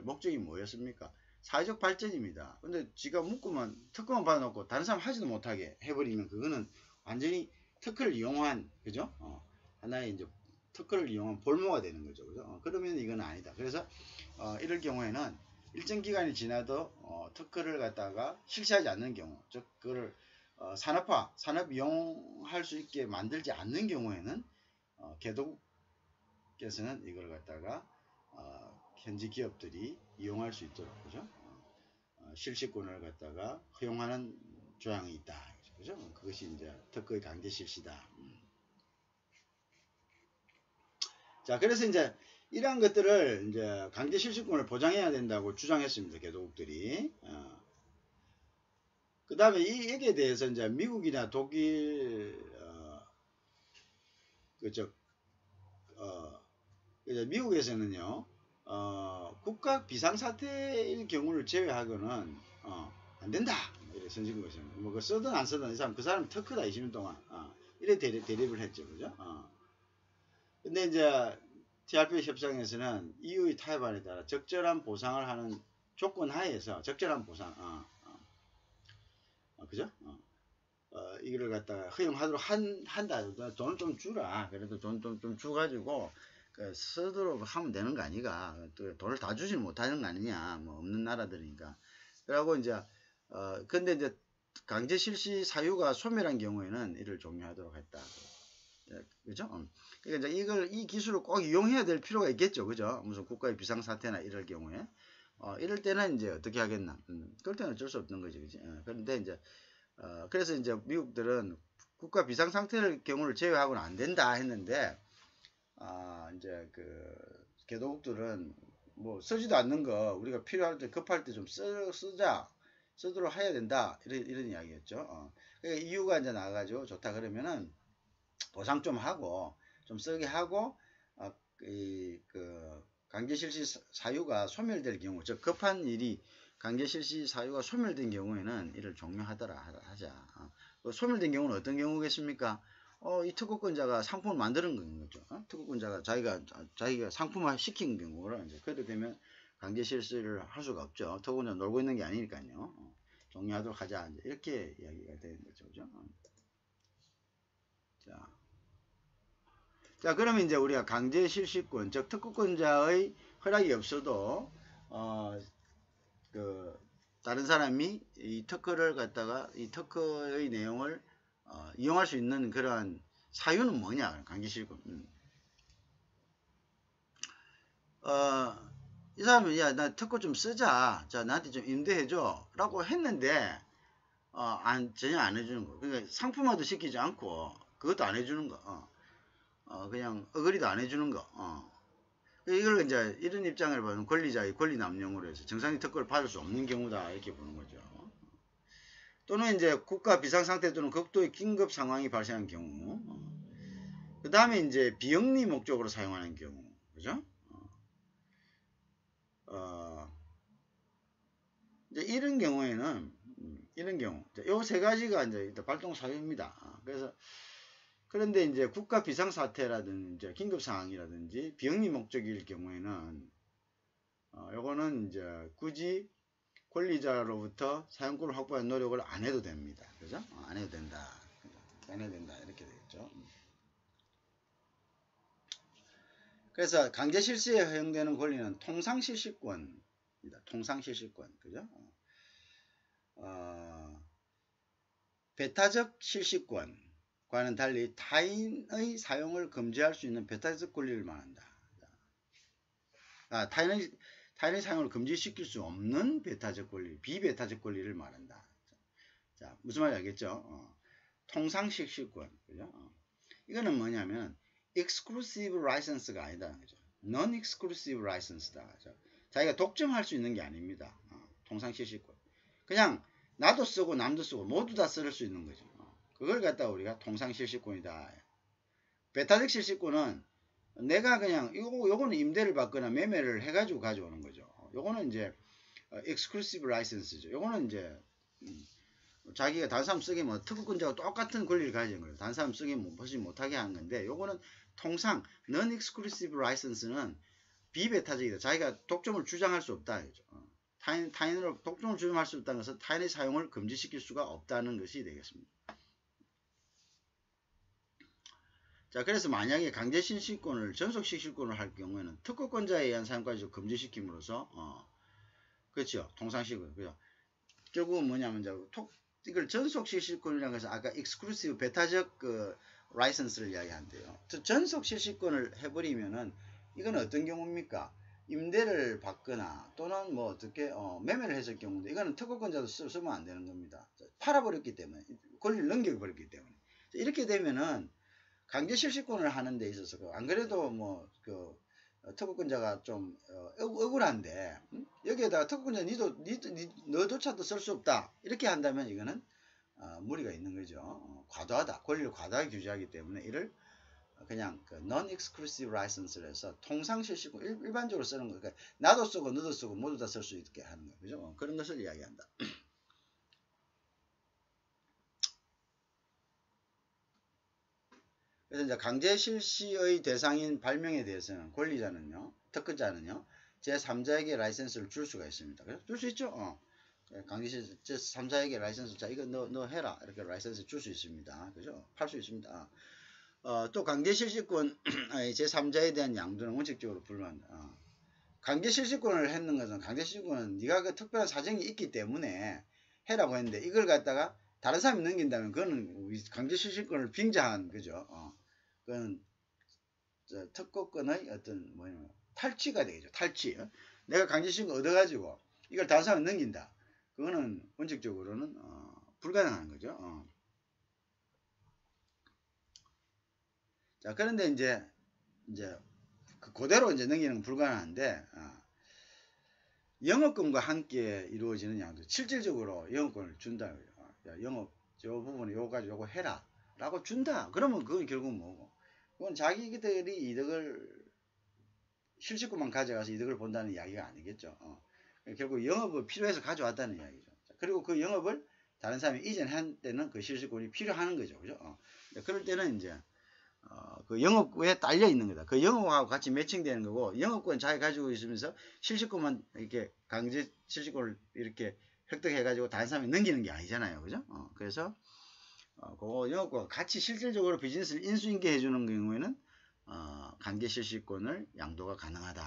목적이 뭐였습니까? 사회적 발전입니다. 근데 지가 특허만 받아놓고 다른 사람 하지도 못하게 해버리면 그거는 완전히 특허를 이용한, 그죠? 하나의 이제 특허를 이용한 볼모가 되는 거죠. 그죠? 그러면 이건 아니다. 그래서 이럴 경우에는 일정 기간이 지나도 특허를 갖다가 실시하지 않는 경우, 즉 그거를 산업 이용할 수 있게 만들지 않는 경우에는 개도국께서는 이걸 갖다가 현지 기업들이 이용할 수 있도록, 그죠? 실시권을 갖다가 허용하는 조항이 있다. 그죠? 그것이 이제 특허의 강제 실시다. 자, 그래서 이제 이러한 것들을 이제 강제 실시권을 보장해야 된다고 주장했습니다. 개도국들이. 그 다음에 여기에 대해서 이제 미국이나 독일, 미국에서는요, 국가 비상사태일 경우를 제외하고는, 안 된다. 이래 선진 것이는. 뭐, 쓰든 안 쓰든 그 사람 특허다, 20년 동안. 이래 대립을 했죠. 그죠? 근데 이제, TRP 협상에서는 EU의 타협안에 따라 적절한 보상을 하는 조건 하에서, 적절한 보상, 그죠? 이거를 갖다가 허용하도록 한다. 돈을 좀 주라. 그래도 돈 좀 주가지고, 쓰도록 하면 되는 거 아니가. 또 돈을 다 주지는 못하는 거 아니냐. 뭐, 없는 나라들이니까. 그러고 이제, 근데 이제, 강제 실시 사유가 소멸한 경우에는 이를 종료하도록 했다. 그죠? 그러니까 이제 이 기술을 꼭 이용해야 될 필요가 있겠죠. 그죠? 무슨 국가의 비상사태나 이럴 경우에. 이럴 때는 이제 어떻게 하겠나. 그럴 때는 어쩔 수 없는 거지. 그지? 그런데 이제, 그래서 이제 미국들은 국가 비상상태를 경우를 제외하고는 안 된다 했는데, 이제 개도국들은 뭐 쓰지도 않는 거 우리가 필요할 때 급할 때 좀 쓰도록 해야 된다. 이런 이야기였죠. 그러니까 이유가 이제 나와가지고 좋다 그러면은, 보상 좀 하고 좀 쓰게 하고 그 강제 실시 사유가 소멸될 경우, 즉 급한 일이 강제 실시 사유가 소멸된 경우에는 이를 종료하더라 하자. 소멸된 경우는 어떤 경우겠습니까? 이 특허권자가 상품을 만드는 거죠. 특허권자가 자기가 상품화 시킨 경우라 이제 그렇게 되면 강제 실시를 할 수가 없죠. 특허권자 놀고 있는 게 아니니까요. 종료하도록 하자. 이렇게 이야기가 되는 거죠. 그죠? 자, 그러면 이제 우리가 강제 실시권, 즉 특허권자의 허락이 없어도 다른 사람이 이 특허를 갖다가 이 특허의 내용을 이용할 수 있는 그러한 사유는 뭐냐? 강제 실시권. 이 사람은 야, 나 특허 좀 쓰자. 자, 나한테 좀 임대해줘. 라고 했는데 전혀 안 해주는 거. 그러니까 상품화도 시키지 않고 그것도 안 해주는 거. 그냥 어그리도 안 해주는 거. 이걸 이제 이런 입장을 보면 권리자의 권리 남용으로 해서 정상적 특허를 받을 수 없는 경우다 이렇게 보는 거죠. 또는 이제 국가 비상 상태 또는 극도의 긴급 상황이 발생한 경우. 그 다음에 이제 비영리 목적으로 사용하는 경우, 그죠? 이제 이런 경우에는 이런 경우, 요 세 가지가 이제 발동 사유입니다. 그래서 그런데 이제 국가 비상사태라든지 긴급 상황이라든지 비영리 목적일 경우에는 요거는 이제 굳이 권리자로부터 사용권을 확보하는 노력을 안 해도 됩니다. 그죠? 안 해도 된다. 안 해도 된다. 이렇게 되겠죠. 그래서 강제 실시에 허용되는 권리는 통상실시권입니다. 통상실시권. 그죠? 배타적 실시권과는 달리 타인의 사용을 금지할 수 있는 배타적 권리를 말한다. 타인의 사용을 금지시킬 수 없는 배타적 권리, 비배타적 권리를 말한다. 자, 무슨 말인지 알겠죠? 통상실시권. 그죠? 이거는 뭐냐면 exclusive license가 아니다. 그죠? non-exclusive license다. 그죠? 자기가 독점할 수 있는 게 아닙니다. 통상실시권. 그냥 나도 쓰고 남도 쓰고 모두 다 쓸 수 있는 거죠. 그걸 갖다가 우리가 통상실시권이다. 배타적 실시권은 내가 그냥 요거는 임대를 받거나 매매를 해가지고 가져오는 거죠. 요거는 이제 exclusive license죠. 요거는 이제 자기가 다른 사람 쓰게 뭐 특허권자와 똑같은 권리를 가지는 거예요. 다른 사람 쓰게 못하게 하는 건데 요거는 통상 non-exclusive license는 비배타적이다. 자기가 독점을 주장할 수 없다. 그죠? 타인으로 독점을 주장할 수 없다는 것은 타인의 사용을 금지시킬 수가 없다는 것이 되겠습니다. 자, 그래서 만약에 강제 실시권을 전속 실시권을 할 경우에는 특허권자에 의한 사용까지 금지시킴으로써 그렇죠. 통상실시권. 그죠? 결국은 뭐냐면 이걸 전속 실시권이라는 것은 아까 익스클루시브 배타적 라이선스를 이야기한대요. 전속 실시권을 해버리면은 이건 어떤 경우입니까? 임대를 받거나 또는 뭐 어떻게 매매를 했을 경우인데 이거는 특허권자도 쓰면 안 되는 겁니다. 팔아버렸기 때문에 권리를 넘겨버렸기 때문에 이렇게 되면은 강제 실시권을 하는 데 있어서 안 그래도 뭐 특허권자가 좀 억울한데 여기에다가 특허권자 너조차도 쓸 수 없다 이렇게 한다면 이거는 무리가 있는 거죠. 과도하다. 권리를 과도하게 규제하기 때문에 이를 그냥 non-exclusive license를 해서 통상실시권 일반적으로 쓰는 거. 그러니까 나도 쓰고 너도 쓰고 모두 다 쓸 수 있게 하는 거. 그죠? 그런 것을 이야기한다. 그래서 이제 강제 실시의 대상인 발명에 대해서는 권리자는요, 특허자는요, 제3자에게 라이센스를 줄 수가 있습니다. 그래서 줄 수 있죠. 강제 실시 제3자에게 라이센스, 자 이거 너 해라 이렇게 라이센스 줄 수 있습니다. 그죠? 팔 수 있습니다. 또 강제 실시권 제3자에 대한 양도는 원칙적으로 불가한다. 강제 실시권을 했는 것은 강제 실시권은 네가 그 특별한 사정이 있기 때문에 해라고 했는데 이걸 갖다가 다른 사람이 넘긴다면 그거는 강제 실시권을 빙자한 거죠. 그건 특허권의 어떤 탈취가 되겠죠. 탈취. 내가 강제 실시권 얻어가지고 이걸 다른 사람이 넘긴다. 그거는 원칙적으로는 불가능한 거죠. 자, 그런데 이제 그대로 이제 넘기는 건 불가능한데 영업권과 함께 이루어지는 양도 실질적으로 영업권을 준다. 영업 저 부분에 요거 가지고 요거 해라 라고 준다. 그러면 그건 결국 뭐고? 그건 자기들이 이득을 실직구만 가져가서 이득을 본다는 이야기가 아니겠죠. 결국 영업을 필요해서 가져왔다는 이야기죠. 그리고 그 영업을 다른 사람이 이전한 때는 그 실직권이 필요한 거죠. 그죠? 그럴 때는 이제 그 영업구에 딸려 있는 거다. 그 영업하고 같이 매칭되는 거고, 영업권 자기 가지고 있으면서 실직권만 이렇게 강제 실직권을 이렇게 획득해가지고 다른 사람이 넘기는 게 아니잖아요. 그죠? 그래서 그 영업과 같이 실질적으로 비즈니스를 인수인계 해주는 경우에는 강제 실시권을 양도가 가능하다.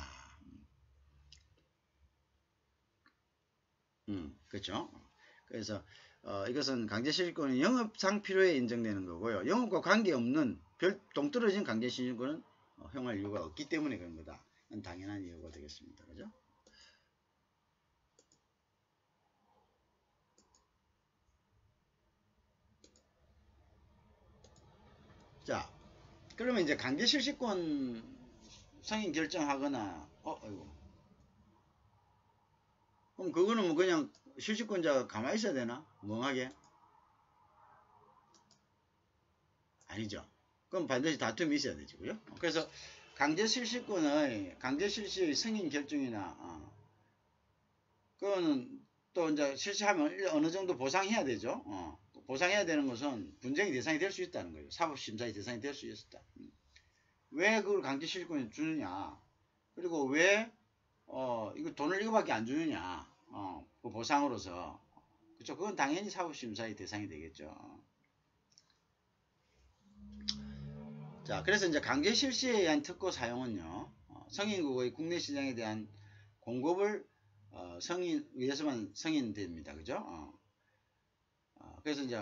그렇죠. 그래서 이것은 강제 실시권은 영업상 필요에 인정되는 거고요. 영업과 관계없는 별 동떨어진 강제 실시권은 허용할 이유가 없기 때문에 그런 거다. 당연한 이유가 되겠습니다. 그죠? 자, 그러면 이제 강제 실시권 승인 결정하거나 아이고. 그럼 그거는 뭐 그냥 실시권자가 가만히 있어야 되나? 멍하게? 아니죠. 그럼 반드시 다툼이 있어야 되죠. 그죠? 그래서 강제 실시권의 강제 실시의 승인 결정이나 그거는 또 이제 실시하면 어느 정도 보상해야 되죠. 보상해야 되는 것은 분쟁의 대상이 될 수 있다는 거예요. 사법심사의 대상이 될 수 있었다. 왜 그걸 강제 실시권을 주느냐? 그리고 왜 이거 돈을 이거밖에 안 주느냐? 그 보상으로서. 그렇죠. 그건 당연히 사법심사의 대상이 되겠죠. 자, 그래서 이제 강제 실시에 의한 특허 사용은요, 성인국의 국내 시장에 대한 공급을 위해서만 승인됩니다. 그죠? 그래서 이제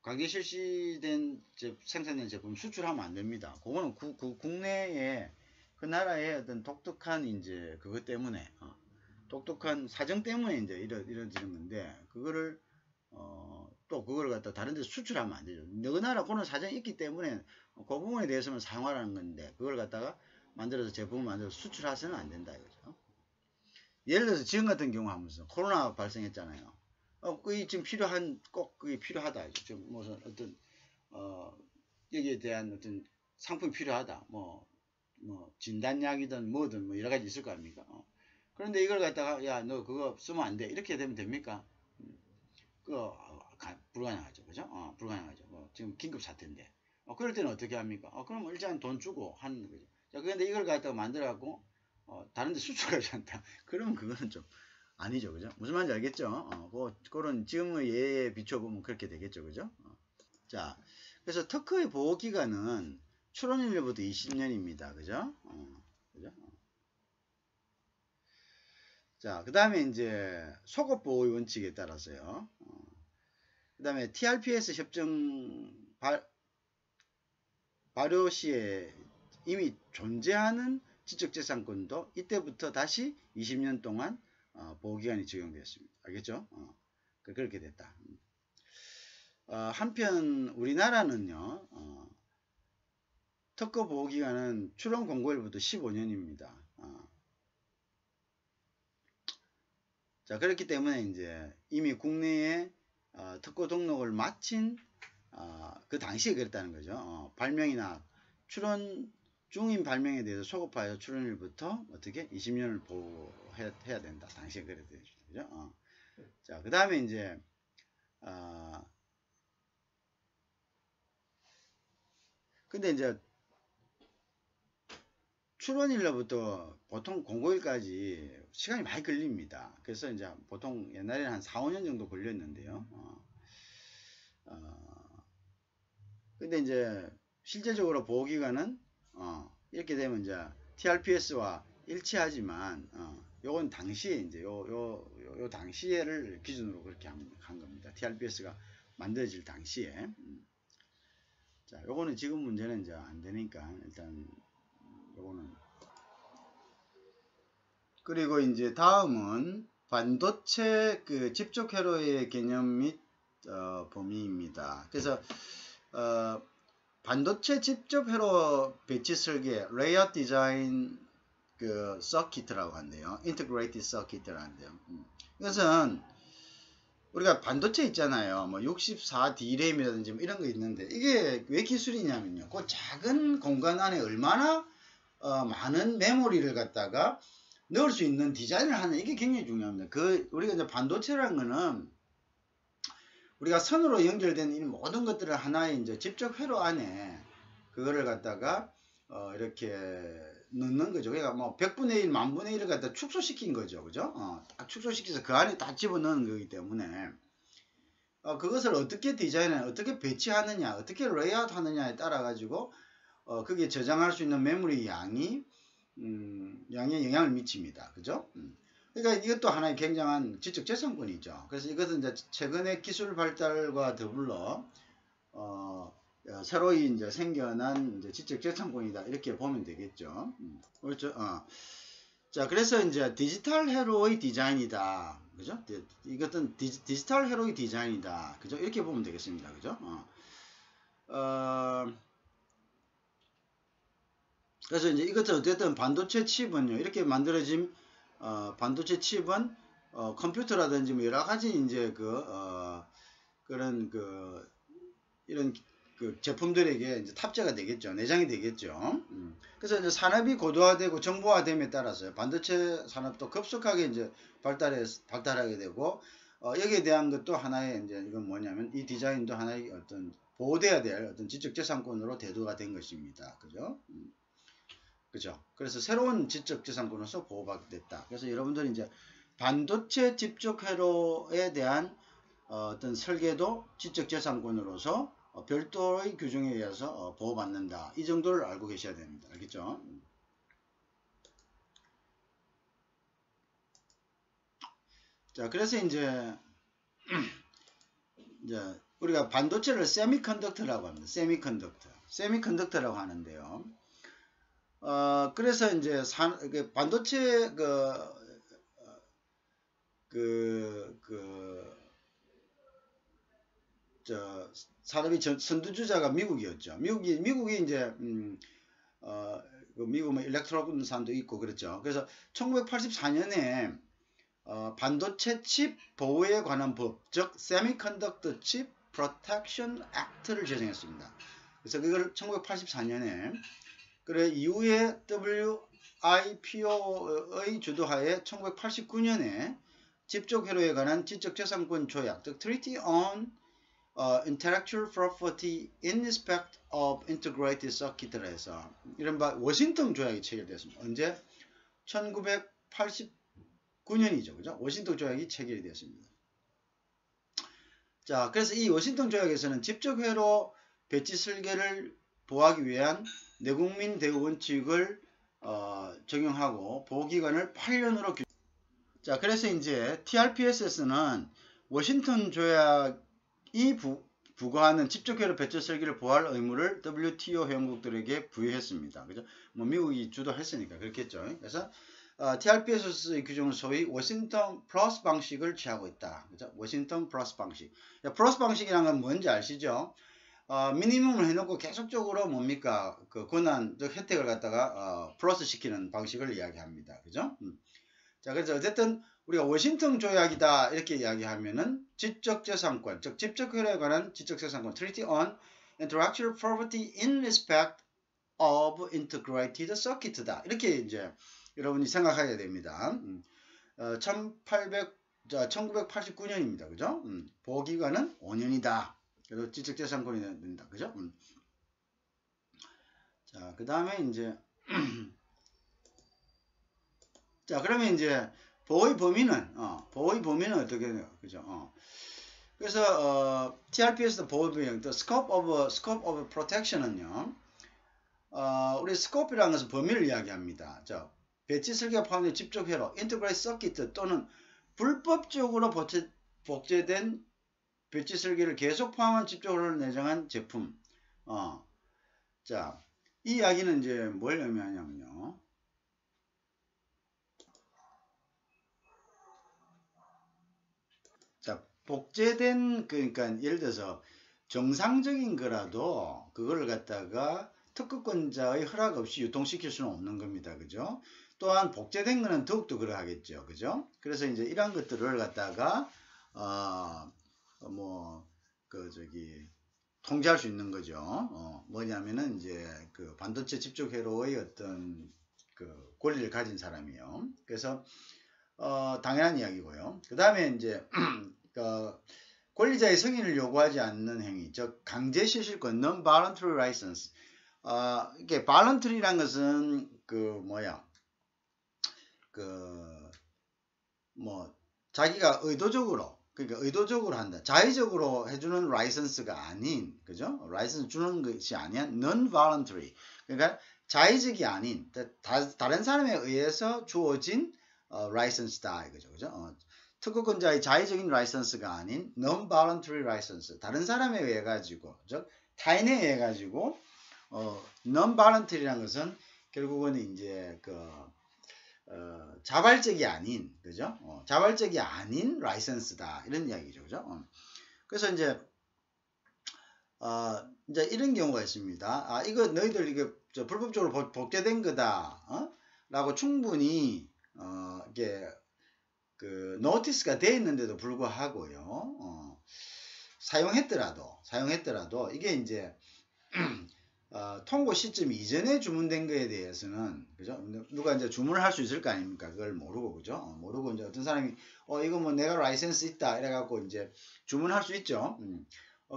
강제 실시된 생산된 제품 수출하면 안 됩니다. 그거는 국내에 그 나라의 어떤 독특한 이제 그것 때문에 독특한 사정 때문에 이제 이루어지는 건데 그거를 또 그걸 갖다 다른 데 수출하면 안 되죠. 너 나라 그런 사정이 있기 때문에 그 부분에 대해서만 사용하라는 건데 그걸 갖다가 만들어서 제품을 만들어서 수출해서는 안 된다 이거죠. 예를 들어서 지금 같은 경우 하면서 코로나 발생했잖아요. 그게 지금 꼭 그게 필요하다. 좀 무슨 어떤 여기에 대한 어떤 상품이 필요하다. 뭐 진단약이든 뭐든 뭐 여러 가지 있을 거 아닙니까? 그런데 이걸 갖다가 야 너 그거 쓰면 안 돼. 이렇게 되면 됩니까? 그거 불가능하죠. 그죠? 불가능하죠. 뭐 지금 긴급 사태인데. 그럴 때는 어떻게 합니까? 그럼 일단 돈 주고 하는 거죠. 자, 그런데 이걸 갖다가 만들어갖고 다른 데 수출하지 않다. 그러면 그거는 좀 아니죠. 그죠? 무슨 말인지 알겠죠? 그런 지금의 예에 비춰보면 그렇게 되겠죠. 그죠? 자, 그래서 특허의 보호기간은 출원일로부터 20년입니다. 그죠? 그죠? 자, 그 다음에 이제 속업보호의 원칙에 따라서요. 그 다음에 TRPS 협정 발효 시에 이미 존재하는 지적재산권도 이때부터 다시 20년 동안 보호기간이 적용되었습니다. 알겠죠? 그렇게 됐다. 한편 우리나라는요. 특허 보호기간은 출원 공고일부터 15년입니다. 자, 그렇기 때문에 이제 이미 국내에 특허 등록을 마친 그 당시에 그랬다는 거죠. 발명이나 출원 중인 발명에 대해서 소급하여 출원일부터 어떻게 20년을 보호해야 된다. 당시에 그랬대요. 그죠? 자, 그 다음에 이제 근데 이제 출원일로부터 보통 공고일까지 시간이 많이 걸립니다. 그래서 이제 보통 옛날에는 한 4, 5년 정도 걸렸는데요. 근데 이제 실제적으로 보호기간은 이렇게 되면 이제 TRPS와 일치하지만 요건 당시에 이제 요 당시에를 기준으로 그렇게 한 겁니다. TRPS가 만들어질 당시에. 자, 요거는 지금 문제는 이제 안 되니까 일단 요거는. 그리고 이제 다음은 반도체 그 집적 회로의 개념 및 범위입니다. 그래서 반도체 집적 회로 배치 설계 레이아웃 디자인 그 서킷이라고 한대요. 인터그레이티드 서킷이라고 한대요. 이것은 우리가 반도체 있잖아요. 뭐 64D램이라든지 뭐 이런 거 있는데 이게 왜 기술이냐면요. 그 작은 공간 안에 얼마나 많은 메모리를 갖다가 넣을 수 있는 디자인을 하는 이게 굉장히 중요합니다. 우리가 이제 반도체라는 거는 우리가 선으로 연결된 이 모든 것들을 하나의 이제 집적 회로 안에 그거를 갖다가 이렇게 넣는 거죠. 그러니까 뭐 100분의 1, 만분의 1을 갖다 축소시킨 거죠. 그죠? 딱 축소시켜서 그 안에 다 집어넣는 거기 때문에 그것을 어떻게 어떻게 배치하느냐, 어떻게 레이아웃 하느냐에 따라 가지고 거기에 저장할 수 있는 메모리 양에 영향을 미칩니다. 그죠? 그러니까 이것도 하나의 굉장한 지적재산권이죠. 그래서 이것은 이제 최근의 기술 발달과 더불어 새로이 이제 생겨난 이제 지적재산권이다 이렇게 보면 되겠죠. 그렇죠. 자, 그래서 이제 디지털 회로의 디자인이다. 그죠? 이것은 디지털 회로의 디자인이다. 그죠? 이렇게 보면 되겠습니다. 그죠? 그래서 이제 이것은 어쨌든 반도체 칩은요, 이렇게 만들어진 반도체 칩은 컴퓨터라든지 뭐 여러 가지 이제 그런 이런 제품들에게 이제 탑재가 되겠죠. 내장이 되겠죠. 그래서 이제 산업이 고도화되고 정보화됨에 따라서 반도체 산업도 급속하게 이제 발달하게 되고 여기에 대한 것도 하나의 이제 이건 뭐냐면 이 디자인도 하나의 어떤 보호돼야 될 어떤 지적재산권으로 대두가 된 것입니다. 그죠? 그죠? 그래서 새로운 지적재산권으로서 보호받게 됐다. 그래서 여러분들이 이제 반도체 집적 회로에 대한 어떤 설계도 지적재산권으로서 별도의 규정에 의해서 보호받는다. 이 정도를 알고 계셔야 됩니다. 알겠죠? 자, 그래서 이제 우리가 반도체를 세미컨덕터라고 합니다. 세미컨덕터라고 하는데요. 그래서 이제 반도체 산업의 선두주자가 미국이었죠. 미국이 이제 미국 뭐 일렉트론산도 있고 그렇죠. 그래서 1984년에 반도체 칩 보호에 관한 법, 즉 Semiconductor Chip Protection Act를 제정했습니다. 그래서 그걸 1984년에 그래 이후에 WIPO의 주도하에 1989년에 집적 회로에 관한 지적재산권 조약, 즉 Treaty on Intellectual Property in Respect of Integrated Circuit를 해서 이른바 워싱턴 조약이 체결되었습니다. 언제? 1989년이죠. 그죠? 워싱턴 조약이 체결이 되었습니다. 자, 그래서 이 워싱턴 조약에서는 집적 회로 배치 설계를 보호하기 위한 내국민 대우 원칙을 적용하고 보호기간을 8년으로 자, 그래서 이제 TRPS에서는 워싱턴 조약이 부과하는 집적 회로 배치 설계를 보호할 의무를 WTO 회원국들에게 부여했습니다. 그죠? 뭐 미국이 주도했으니까 그렇겠죠. 그래서 TRPS의 규정은 소위 워싱턴 플러스 방식을 취하고 있다. 그죠? 워싱턴 플러스 방식. 플러스 방식이라는 건 뭔지 아시죠? 미니멈을 해놓고 계속적으로 뭡니까? 그 권한적 혜택을 갖다가 플러스 시키는 방식을 이야기합니다. 그죠? 자, 그래서 어쨌든 우리가 워싱턴 조약이다 이렇게 이야기하면은 지적재산권, 즉 집적회로에 관한 지적재산권, Treaty on Intellectual Property in Respect of Integrated Circuit다. 이렇게 이제 여러분이 생각하게 됩니다. 1989년입니다. 그죠? 보호기간은 5년이다. 그래서 지적재산권이 된다. 그죠? 자, 그 다음에 이제 자, 그러면 이제 보호의 범위는 어떻게 돼요? 그죠? 그래서 TRPS 보호 범위, scope of protection은요. 우리 scope이라는 것은 범위를 이야기합니다. 자, 배치 설계가 포함된 집적 회로, integrated circuit 또는 불법적으로 복제된 배치 설계를 계속 포함한 집적 회로를 내정한 제품. 자, 이 이야기는 이제 뭘 의미하냐면요. 자, 복제된, 그러니까 예를 들어서 정상적인 거라도 그걸 갖다가 특허권자의 허락 없이 유통시킬 수는 없는 겁니다. 그죠? 또한 복제된 거는 더욱더 그러하겠죠. 그죠? 그래서 이제 이러한 것들을 갖다가 통제할 수 있는 거죠. 뭐냐면은 이제 그 반도체 집중 회로의 어떤 그 권리를 가진 사람이요. 그래서 당연한 이야기고요. 그 다음에 이제 권리자의 승인을 요구하지 않는 행위, 즉 강제 실시권 non-voluntary license. 이게 voluntary란 것은 자기가 의도적으로, 그러니까 의도적으로 한다, 자의적으로 해주는 라이선스가 아닌, 그죠? 라이선스 주는 것이 아니야 non-voluntary. 그러니까 자의적이 아닌 다른 사람에 의해서 주어진 라이선스다 이거죠, 그죠? 특허권자의 자의적인 라이선스가 아닌 non-voluntary license, 다른 사람에 의해 가지고, 즉 타인에 의해 가지고 non-voluntary라는 것은 결국은 이제 자발적이 아닌, 그죠? 자발적이 아닌 라이선스다 이런 이야기죠, 그죠? 그래서 이제 이런 경우가 있습니다. 이거 너희들 이게 불법적으로 복제된 거다, 라고 충분히 이게 노티스가 돼 있는데도 불구하고요, 사용했더라도 이게 이제 통고 시점 이전에 주문된 거에 대해서는, 그죠? 누가 이제 주문을 할 수 있을 거 아닙니까? 그걸 모르고, 그죠? 모르고 이제 어떤 사람이 이거 뭐 내가 라이센스 있다 이래갖고 이제 주문할 수 있죠.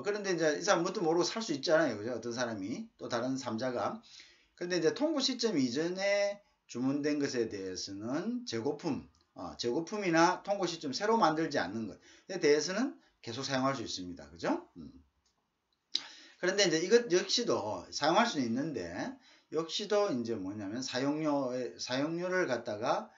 그런데 이제 이 사람 뭣도 모르고 살 수 있잖아요, 그죠? 어떤 사람이, 또 다른 3자가. 그런데 이제 통고 시점 이전에 주문된 것에 대해서는 재고품이나 통고 시점 새로 만들지 않는 것에 대해서는 계속 사용할 수 있습니다, 그죠? 그런데 이제 이것 역시도 사용할 수는 있는데, 역시도 이제 뭐냐면 사용료를 갖다가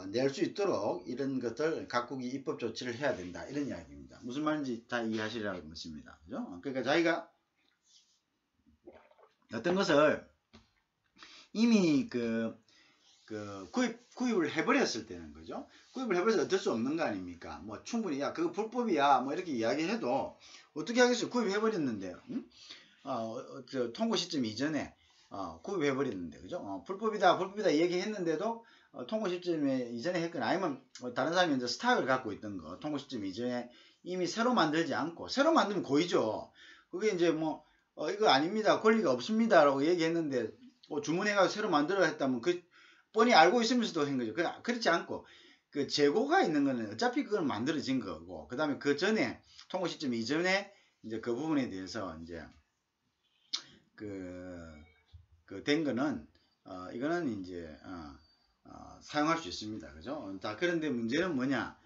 낼 수 있도록 이런 것들 각국이 입법 조치를 해야 된다 이런 이야기입니다. 무슨 말인지 다 이해하시리라고 믿습니다, 그죠? 그러니까 자기가 어떤 것을 이미 구입을 해버렸을 때는, 그죠? 구입을 해버려서 어쩔 수 없는 거 아닙니까? 뭐 충분히 야 그거 불법이야 뭐 이렇게 이야기해도 어떻게 하겠어요? 구입해버렸는데, 통고 시점 이전에 구입해버렸는데, 그죠? 불법이다 얘기했는데도 통고 시점 이전에 했거나 아니면 다른 사람이 이제 스탁을 갖고 있던 거 통고 시점 이전에 이미 새로 만들지 않고, 새로 만들면 고의죠. 그게 이제 이거 아닙니다, 권리가 없습니다 라고 얘기했는데 주문해가지고 새로 만들어 했다면 뻔히 알고 있으면서도 한 거죠. 그렇지 않고 재고가 있는 거는 어차피 그건 만들어진 거고, 그 다음에 그 전에 통고 시점 이전에 이제 그 부분에 대해서 이제 된 거는 이거는 이제 사용할 수 있습니다, 그죠? 자, 그런데 문제는 뭐냐?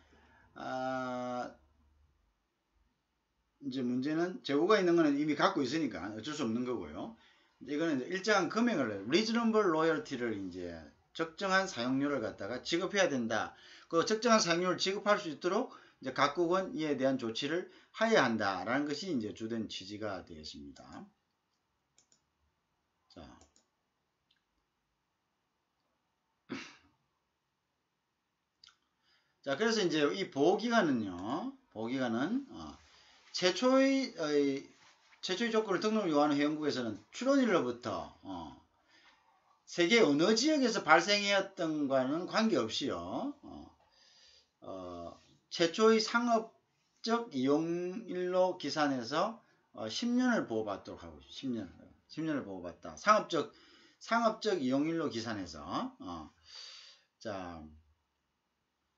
이제 문제는 재고가 있는 거는 이미 갖고 있으니까 어쩔 수 없는 거고요. 이거는 이제 일정한 금액을 reasonable royalty를 이제 적정한 사용료를 갖다가 지급해야 된다. 그 적정한 사용료를 지급할 수 있도록 이제 각국은 이에 대한 조치를 하여야 한다라는 것이 이제 주된 취지가 되겠습니다. 자, 그래서 이제 이 보호기간은 최초의 조건을 등록 요하는 회원국에서는 출원일로부터 세계 어느 지역에서 발생하였던과는 관계없이요, 최초의 상업적 이용일로 기산해서 10년을 보호받도록 하고, 10년을 보호받다. 상업적 이용일로 기산해서. 자,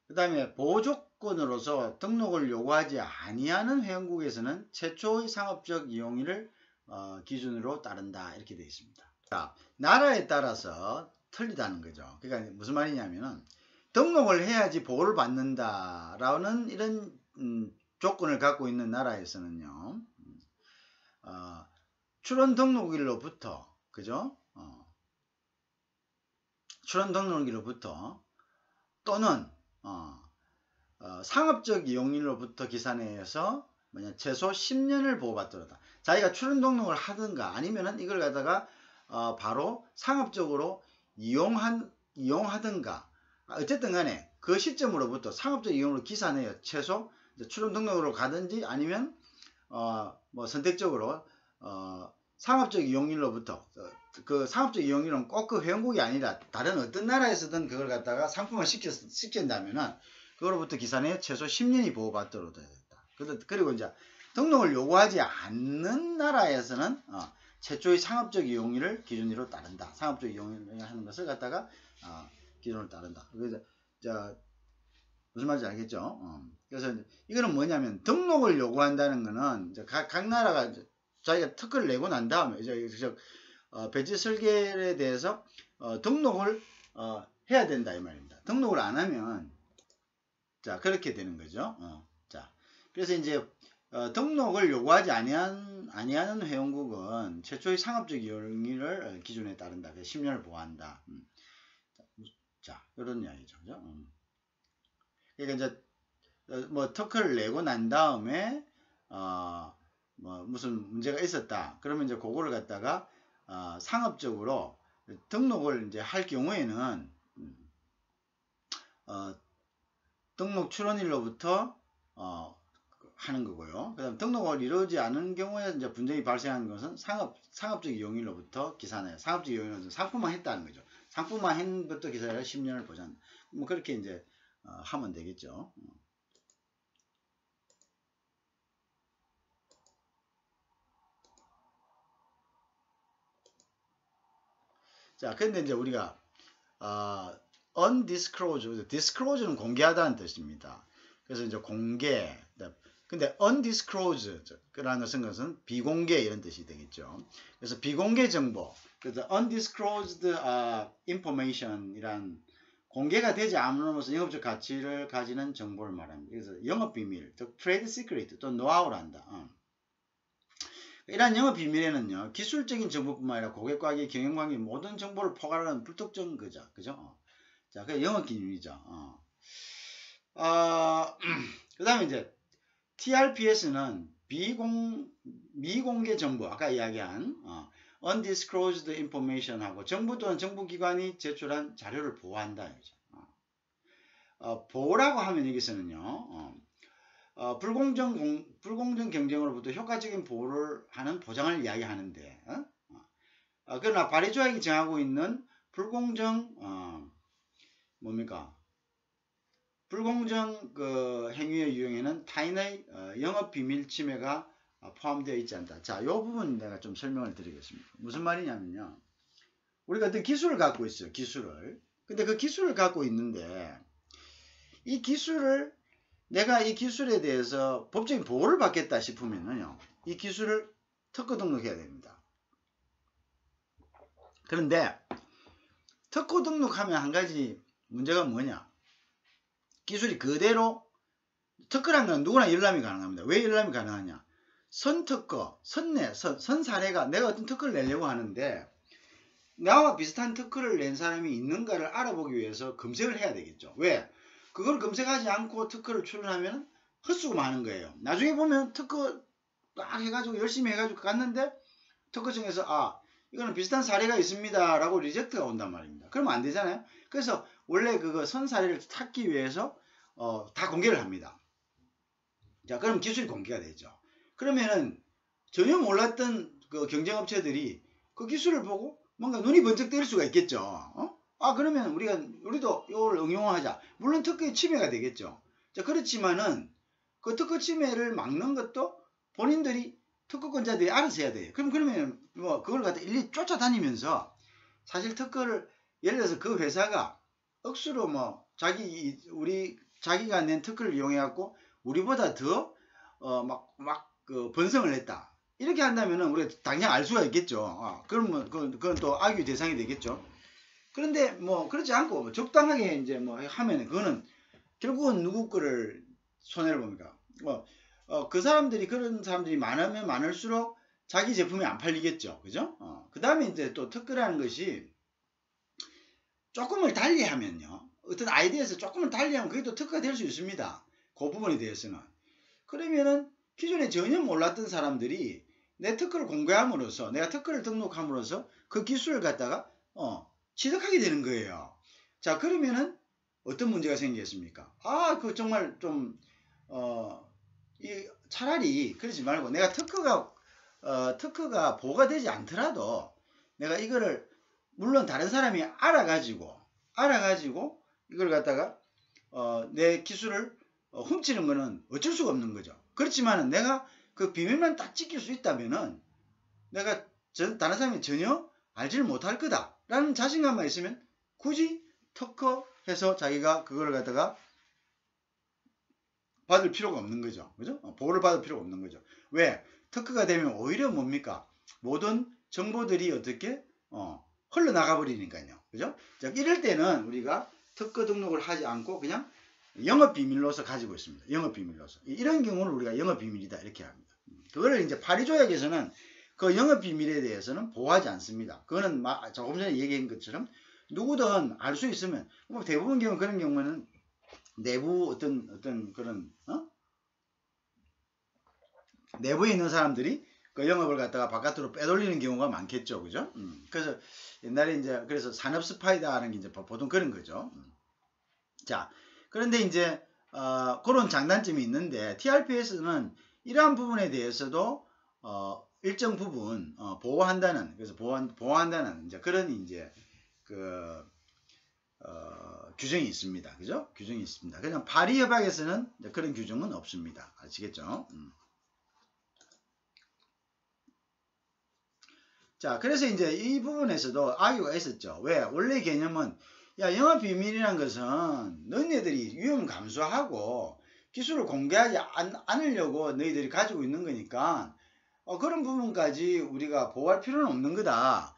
그 다음에 보호조건으로서 등록을 요구하지 아니하는 회원국에서는 최초의 상업적 이용일을 기준으로 따른다 이렇게 되어 있습니다. 자, 나라에 따라서 틀리다는 거죠. 그러니까 무슨 말이냐면은 등록을 해야지 보호를 받는다라는 이런 조건을 갖고 있는 나라에서는요, 출원 등록일로부터, 그죠? 출원 등록일로부터 또는 상업적 이용일로부터 기산해서 최소 10년을 보호받도록 하다. 자기가 출원 등록을 하든가 아니면은 이걸 갖다가 바로 상업적으로 이용하든가, 어쨌든 간에 그 시점으로부터 상업적 이용으로 기산해요. 최소 출원 등록으로 가든지 아니면 선택적으로 상업적 이용일로부터, 그 상업적 이용일은 꼭 그 회원국이 아니라 다른 어떤 나라에서든 그걸 갖다가 상품을 시킨다면은 그거로부터 기사 내에 최소 10년이 보호받도록 되어 있다. 그리고 이제 등록을 요구하지 않는 나라에서는 최초의 상업적 이용을 기준으로 따른다. 상업적 이용을 하는 것을 갖다가 기준으로 따른다. 그래서 무슨 말인지 알겠죠? 그래서 이거는 뭐냐면 등록을 요구한다는 거는 이제 각 나라가 자기가 특허를 내고 난 다음에 이제 배지 설계에 대해서 등록을 해야 된다 이 말입니다. 등록을 안 하면 그렇게 되는 거죠. 그래서 이제 등록을 요구하지 아니하는 회원국은 최초의 상업적 이용을 기준에 따른다. 그래서 10년을 보호한다. 이런 이야기죠. 그죠? 그러니까 이제 뭐 특허를 내고 난 다음에 뭐 무슨 문제가 있었다. 그러면 이제 그거를 갖다가 상업적으로 등록을 이제 할 경우에는 등록 출원일로부터 하는 거고요. 그다음 등록을 이루어지지 않은 경우에 이제 분쟁이 발생하는 것은 상업적 이용일로부터 기산해요. 상업적 이용일로부터 상품만 했다는 거죠. 상품만 한 것도 기사를 10년을 보장. 뭐 그렇게 이제 하면 되겠죠. 근데 이제 우리가 undisclosed, disclose는 공개하다는 뜻입니다. 그래서 이제 공개. 근데 undisclosed라는 것은 비공개 이런 뜻이 되겠죠. 그래서 비공개 정보, 그래서 undisclosed information이란 공개가 되지 않음으로써 영업적 가치를 가지는 정보를 말합니다. 그래서 영업 비밀, 즉 trade secret 또 노하우란다. 이러한 영업 비밀에는요, 기술적인 정보뿐만 아니라 고객과의 경영관계 모든 정보를 포괄하는 불특정 거죠. 그죠? 그 영업 기밀이죠. 그 다음에 이제 TRPS는 미공개 정보, 아까 이야기한 undisclosed information하고 정부 또는 정부기관이 제출한 자료를 보호한다. 보호라고 하면 여기서는요, 불공정 경쟁으로부터 효과적인 보호를 하는 보장을 이야기하는데, 그러나 발의 조약이 정하고 있는 불공정 불공정 행위의 유형에는 타인의 영업 비밀 침해가 포함되어 있지 않다. 이 부분 내가 좀 설명을 드리겠습니다. 무슨 말이냐면요, 우리가 어떤 기술을 갖고 있어요. 기술을. 근데 그 기술을 갖고 있는데 이 기술을 내가 이 기술에 대해서 법적인 보호를 받겠다 싶으면은요, 이 기술을 특허 등록해야 됩니다. 그런데 특허 등록하면 한 가지 문제가 뭐냐? 기술이 그대로 특허라는 건 누구나 열람이 가능합니다. 왜 열람이 가능하냐? 선특허, 선사례가 내가 어떤 특허를 내려고 하는데 나와 비슷한 특허를 낸 사람이 있는가를 알아보기 위해서 검색을 해야 되겠죠. 왜? 그걸 검색하지 않고 특허를 출원하면 헛수고 많은 거예요. 나중에 보면 특허 딱 해가지고 열심히 해가지고 갔는데 특허청에서 이거는 비슷한 사례가 있습니다 라고 리젝트가 온단 말입니다. 그러면 안 되잖아요. 그래서 원래 그거 선사례를 찾기 위해서 다 공개를 합니다. 그럼 기술이 공개가 되죠. 그러면은 전혀 몰랐던 그 경쟁업체들이 그 기술을 보고 뭔가 눈이 번쩍 뜰 수가 있겠죠. 그러면 우리도 이걸 응용하자. 물론 특허의 침해가 되겠죠. 그렇지만은 그 특허 침해를 막는 것도 본인들이 특허권자들이 알아서 해야 돼요. 그러면 뭐 그걸 갖다 일일이 쫓아다니면서 사실 특허를 예를 들어서 그 회사가 억수로 뭐 자기가 낸 특허를 이용해 갖고 우리보다 더 그 번성을 했다. 이렇게 한다면은 우리가 당장 알 수가 있겠죠. 그러면 그건 또 악유 대상이 되겠죠. 그런데 뭐 그렇지 않고 적당하게 이제 뭐 하면은 그거는 결국은 누구 거를 손해를 봅니까? 그 사람들이 그런 사람들이 많으면 많을수록 자기 제품이 안 팔리겠죠. 그죠? 그 다음에 이제 또 특허라는 것이 조금을 달리하면요. 어떤 아이디어에서 조금을 달리하면 그게 또 특허가 될 수 있습니다. 그 부분에 대해서는. 그러면은 기존에 전혀 몰랐던 사람들이 내 특허를 공개함으로써 내가 특허를 등록함으로써 그 기술을 갖다가 취득하게 되는 거예요. 그러면은 어떤 문제가 생기겠습니까? 그 정말 좀 차라리 그러지 말고 내가 특허가 보호가 되지 않더라도 내가 이거를 물론 다른 사람이 알아가지고 이걸 갖다가 내 기술을 훔치는 거는 어쩔 수가 없는 거죠. 그렇지만 내가 그 비밀만 딱 지킬 수 있다면은 내가 다른 사람이 전혀 알지를 못할 거다라는 자신감만 있으면 굳이 특허해서 자기가 그걸 갖다가 받을 필요가 없는 거죠. 그죠? 보호를 받을 필요가 없는 거죠. 왜? 특허가 되면 오히려 뭡니까? 모든 정보들이 어떻게 흘러나가 버리니까요. 그죠? 자, 이럴 때는 우리가 특허 등록을 하지 않고 그냥 영업비밀로서 가지고 있습니다. 영업비밀로서. 이런 경우는 우리가 영업비밀이다 이렇게 합니다. 그거를 이제 파리조약에서는 그 영업비밀에 대해서는 보호하지 않습니다. 그거는 조금 전에 얘기한 것처럼 누구든 알 수 있으면 뭐 대부분 경우 그런 경우는 내부 어떤 그런 내부에 있는 사람들이 그 영업을 갖다가 바깥으로 빼돌리는 경우가 많겠죠. 그죠? 그래서 옛날에 이제 그래서 산업 스파이다 하는 게 이제 보통 그런 거죠. 자, 그런데 이제 그런 장단점이 있는데 TRPS는 이러한 부분에 대해서도 일정 부분 보호한다는 그래서 보호한다는 이제 그런 이제 그 규정이 있습니다. 그죠? 규정이 있습니다. 그냥 파리 협약에서는 그런 규정은 없습니다. 아시겠죠? 자, 그래서 이제 이 부분에서도 아기가 있었죠. 왜? 원래 개념은 야, 영업비밀이란 것은 너희들이 위험 감수하고 기술을 공개하지 않으려고 너희들이 가지고 있는 거니까 그런 부분까지 우리가 보호할 필요는 없는 거다.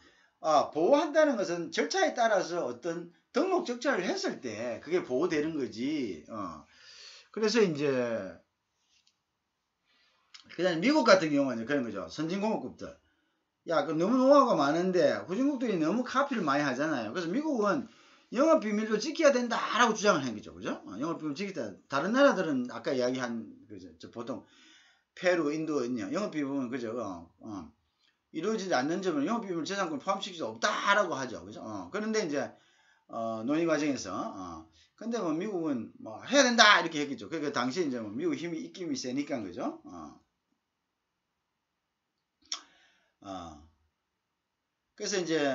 보호한다는 것은 절차에 따라서 어떤 등록 절차를 했을 때 그게 보호되는 거지. 그래서 이제 그냥 미국 같은 경우는 그런 거죠. 선진공업국들. 야, 그 너무 노하우가 많은데 후진국들이 너무 카피를 많이 하잖아요. 그래서 미국은 영업비밀도 지켜야 된다라고 주장을 한 거죠. 그죠? 영업비밀 지키다. 다른 나라들은 아까 이야기한 그죠? 보통 페루, 인도 영업비밀은 그죠? 이루어지지 않는 점을 영업비밀 재산권 포함시킬 수 없다라고 하죠. 그죠? 그런데 이제 논의 과정에서 근데 뭐 미국은 뭐 해야 된다 이렇게 했겠죠. 그러니까 당시에 이제 뭐 미국 힘이 입김이 세니까 그죠? 그래서 이제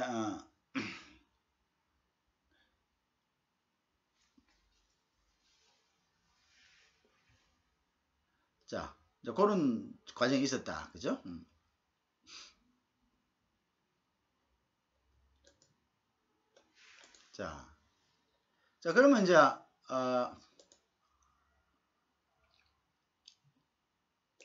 자, 그런 과정이 있었다. 그죠? 자, 그러면 이제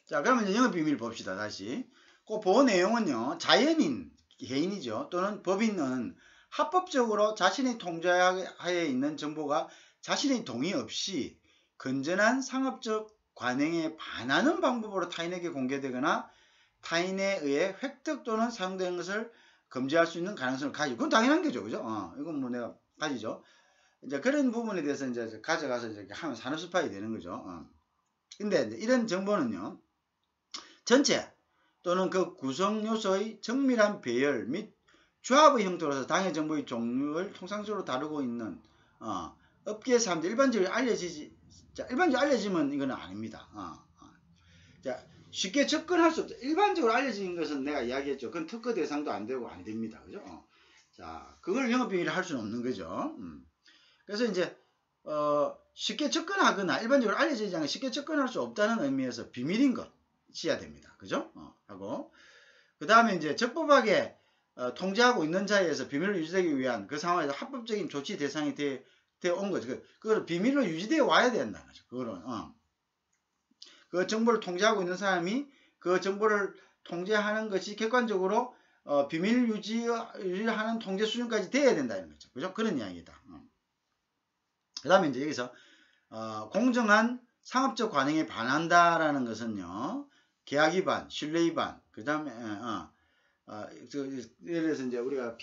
그러면 이제 영업비밀 봅시다. 다시. 그 보호 내용은요. 자연인, 개인이죠. 또는 법인은 합법적으로 자신의 통제하에 있는 정보가 자신의 동의 없이 건전한 상업적 관행에 반하는 방법으로 타인에게 공개되거나 타인에 의해 획득 또는 사용되는 것을 금지할 수 있는 가능성을 가지고, 그건 당연한 거죠. 그죠? 이건 뭐 내가 가지죠. 이제 그런 부분에 대해서 이제 가져가서 이제 하면 산업 스파이 되는 거죠. 근데 이런 정보는요. 전체 또는 그 구성 요소의 정밀한 배열 및 조합의 형태로서 당해 정보의 종류를 통상적으로 다루고 있는 업계 사람들 일반적으로 알려지면 이거는 아닙니다. 자, 쉽게 접근할 수 없죠. 일반적으로 알려진 것은 내가 이야기했죠. 그건 특허 대상도 안 되고 안 됩니다. 그죠? 자, 그걸 영업비밀을 할 수는 없는 거죠. 그래서 이제 쉽게 접근하거나 일반적으로 알려지지 않게 쉽게 접근할 수 없다는 의미에서 비밀인 것이어야 됩니다. 그죠? 하고 그 다음에 이제 적법하게 통제하고 있는 자리에서 비밀을 유지하기 위한 그 상황에서 합법적인 조치 대상이 되어 온 거죠. 그걸 비밀로 유지되어 와야 된다는 거죠. 그거는 그 정보를 통제하고 있는 사람이 그 정보를 통제하는 것이 객관적으로 비밀 유지하는 통제 수준까지 돼야 된다는 거죠. 그죠? 그런 이야기다. 그 다음에 이제 여기서 공정한 상업적 관행에 반한다라는 것은요. 계약 위반, 신뢰 위반, 그 다음에 예를 들어서 이제 우리가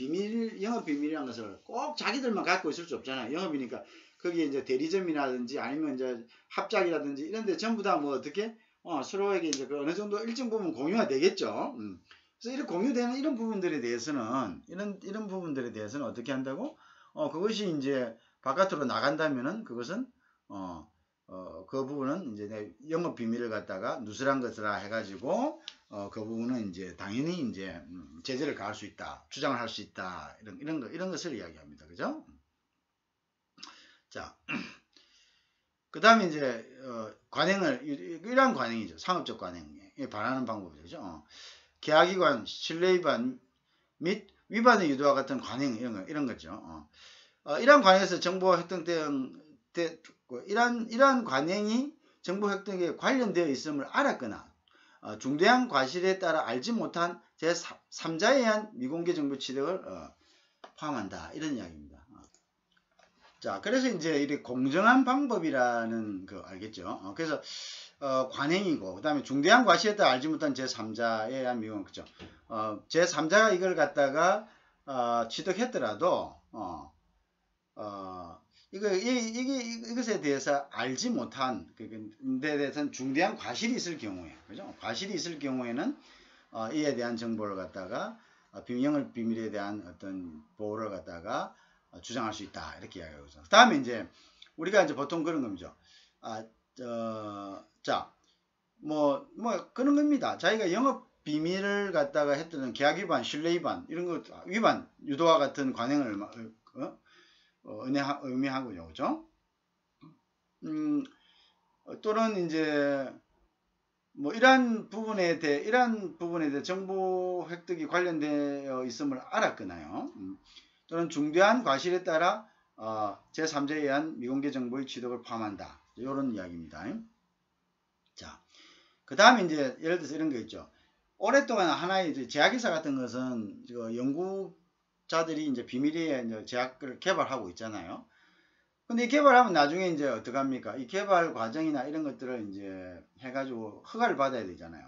영업 비밀이라는 것을 꼭 자기들만 갖고 있을 수 없잖아요. 영업이니까 거기에 이제 대리점이라든지 아니면 이제 합작이라든지 이런 데 전부 다 뭐 어떻게 서로에게 이제 그 어느 정도 일정 부분 공유가 되겠죠. 그래서 이런 공유되는 이런 부분들에 대해서는 이런 부분들에 대해서는 어떻게 한다고? 그것이 이제 바깥으로 나간다면은 그것은 그 부분은 이제 영업 비밀을 갖다가 누설한 것이라 해가지고 그 부분은 이제 당연히 이제 제재를 가할 수 있다, 주장을 할 수 있다 이런 것을 이야기합니다. 그죠? 자, 그 다음에 이제 관행을 이러한 관행이죠. 상업적 관행에 반하는 방법이죠. 계약위반, 신뢰위반 및 위반의 유도와 같은 관행 이런 거죠. 이러한 관행에서 정보 획득 등 이러한 관행이 정보 획득에 관련되어 있음을 알았거나 중대한 과실에 따라 알지 못한 제3자에 의한 미공개 정보 취득을 포함한다. 이런 이야기입니다. 자, 그래서 이제 이렇게 공정한 방법이라는 거 알겠죠? 그래서 관행이고, 그 다음에 중대한 과실에 따라 알지 못한 제3자에 의한 미공, 그죠? 제3자가 이걸 갖다가 취득했더라도 이것에 대해서 알지 못한 데 대해서는 중대한 과실이 있을 경우에, 그죠? 과실이 있을 경우에는 이에 대한 정보를 갖다가 영업 비밀에 대한 어떤 보호를 갖다가 주장할 수 있다. 이렇게 이야기하고 있어요. 다음에 이제 우리가 이제 보통 그런 겁니다. 그런 겁니다. 자기가 영업 비밀을 갖다가 했던 계약 위반, 신뢰 위반 이런 거 위반, 유도와 같은 관행을 의미하고요, 그죠? 또는 이제 이러한 부분에 대해 정보 획득이 관련되어 있음을 알았거나요. 또는 중대한 과실에 따라 제3자에 의한 미공개 정보의 취득을 포함한다. 이런 이야기입니다. 자, 그 다음에 이제 예를 들어서 이런 거 있죠. 오랫동안 하나의 이제 제약회사 같은 것은 연구자들이 이제 비밀리에 이제 제약을 개발하고 있잖아요. 근데 이 개발하면 나중에 이제 어떡합니까? 이 개발 과정이나 이런 것들을 이제 해가지고 허가를 받아야 되잖아요.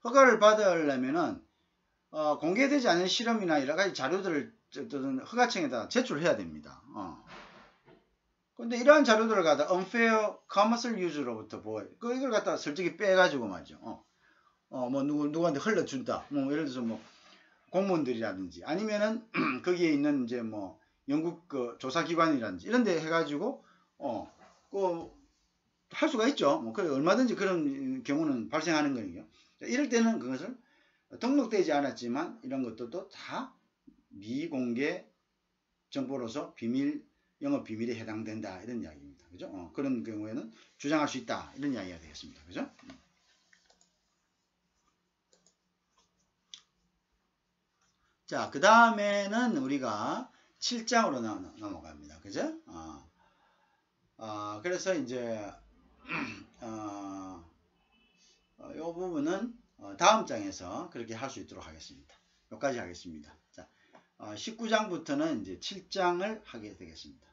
허가를 받으려면은 공개되지 않은 실험이나 여러 가지 자료들을 허가청에다 제출해야 됩니다. 근데 이러한 자료들을 갖다 unfair commercial use로부터 이걸 갖다 솔직히 빼가지고 말이죠. 누구한테 흘러준다. 예를 들어서 공무원들이라든지 아니면은 거기에 있는 이제 영국 조사기관이라든지 이런 데 해가지고 할 수가 있죠. 얼마든지 그런 경우는 발생하는 거예요. 이럴 때는 그것을 등록되지 않았지만 이런 것들도 다 미공개 정보로서 영업 비밀에 해당된다. 이런 이야기입니다. 그죠? 그런 경우에는 주장할 수 있다. 이런 이야기가 되겠습니다. 그죠? 자, 그 다음에는 우리가 7장으로 넘어갑니다. 그죠? 그래서 이제 이 부분은 다음 장에서 그렇게 할 수 있도록 하겠습니다. 여기까지 하겠습니다. 자, 19장부터는 이제 7장을 하게 되겠습니다.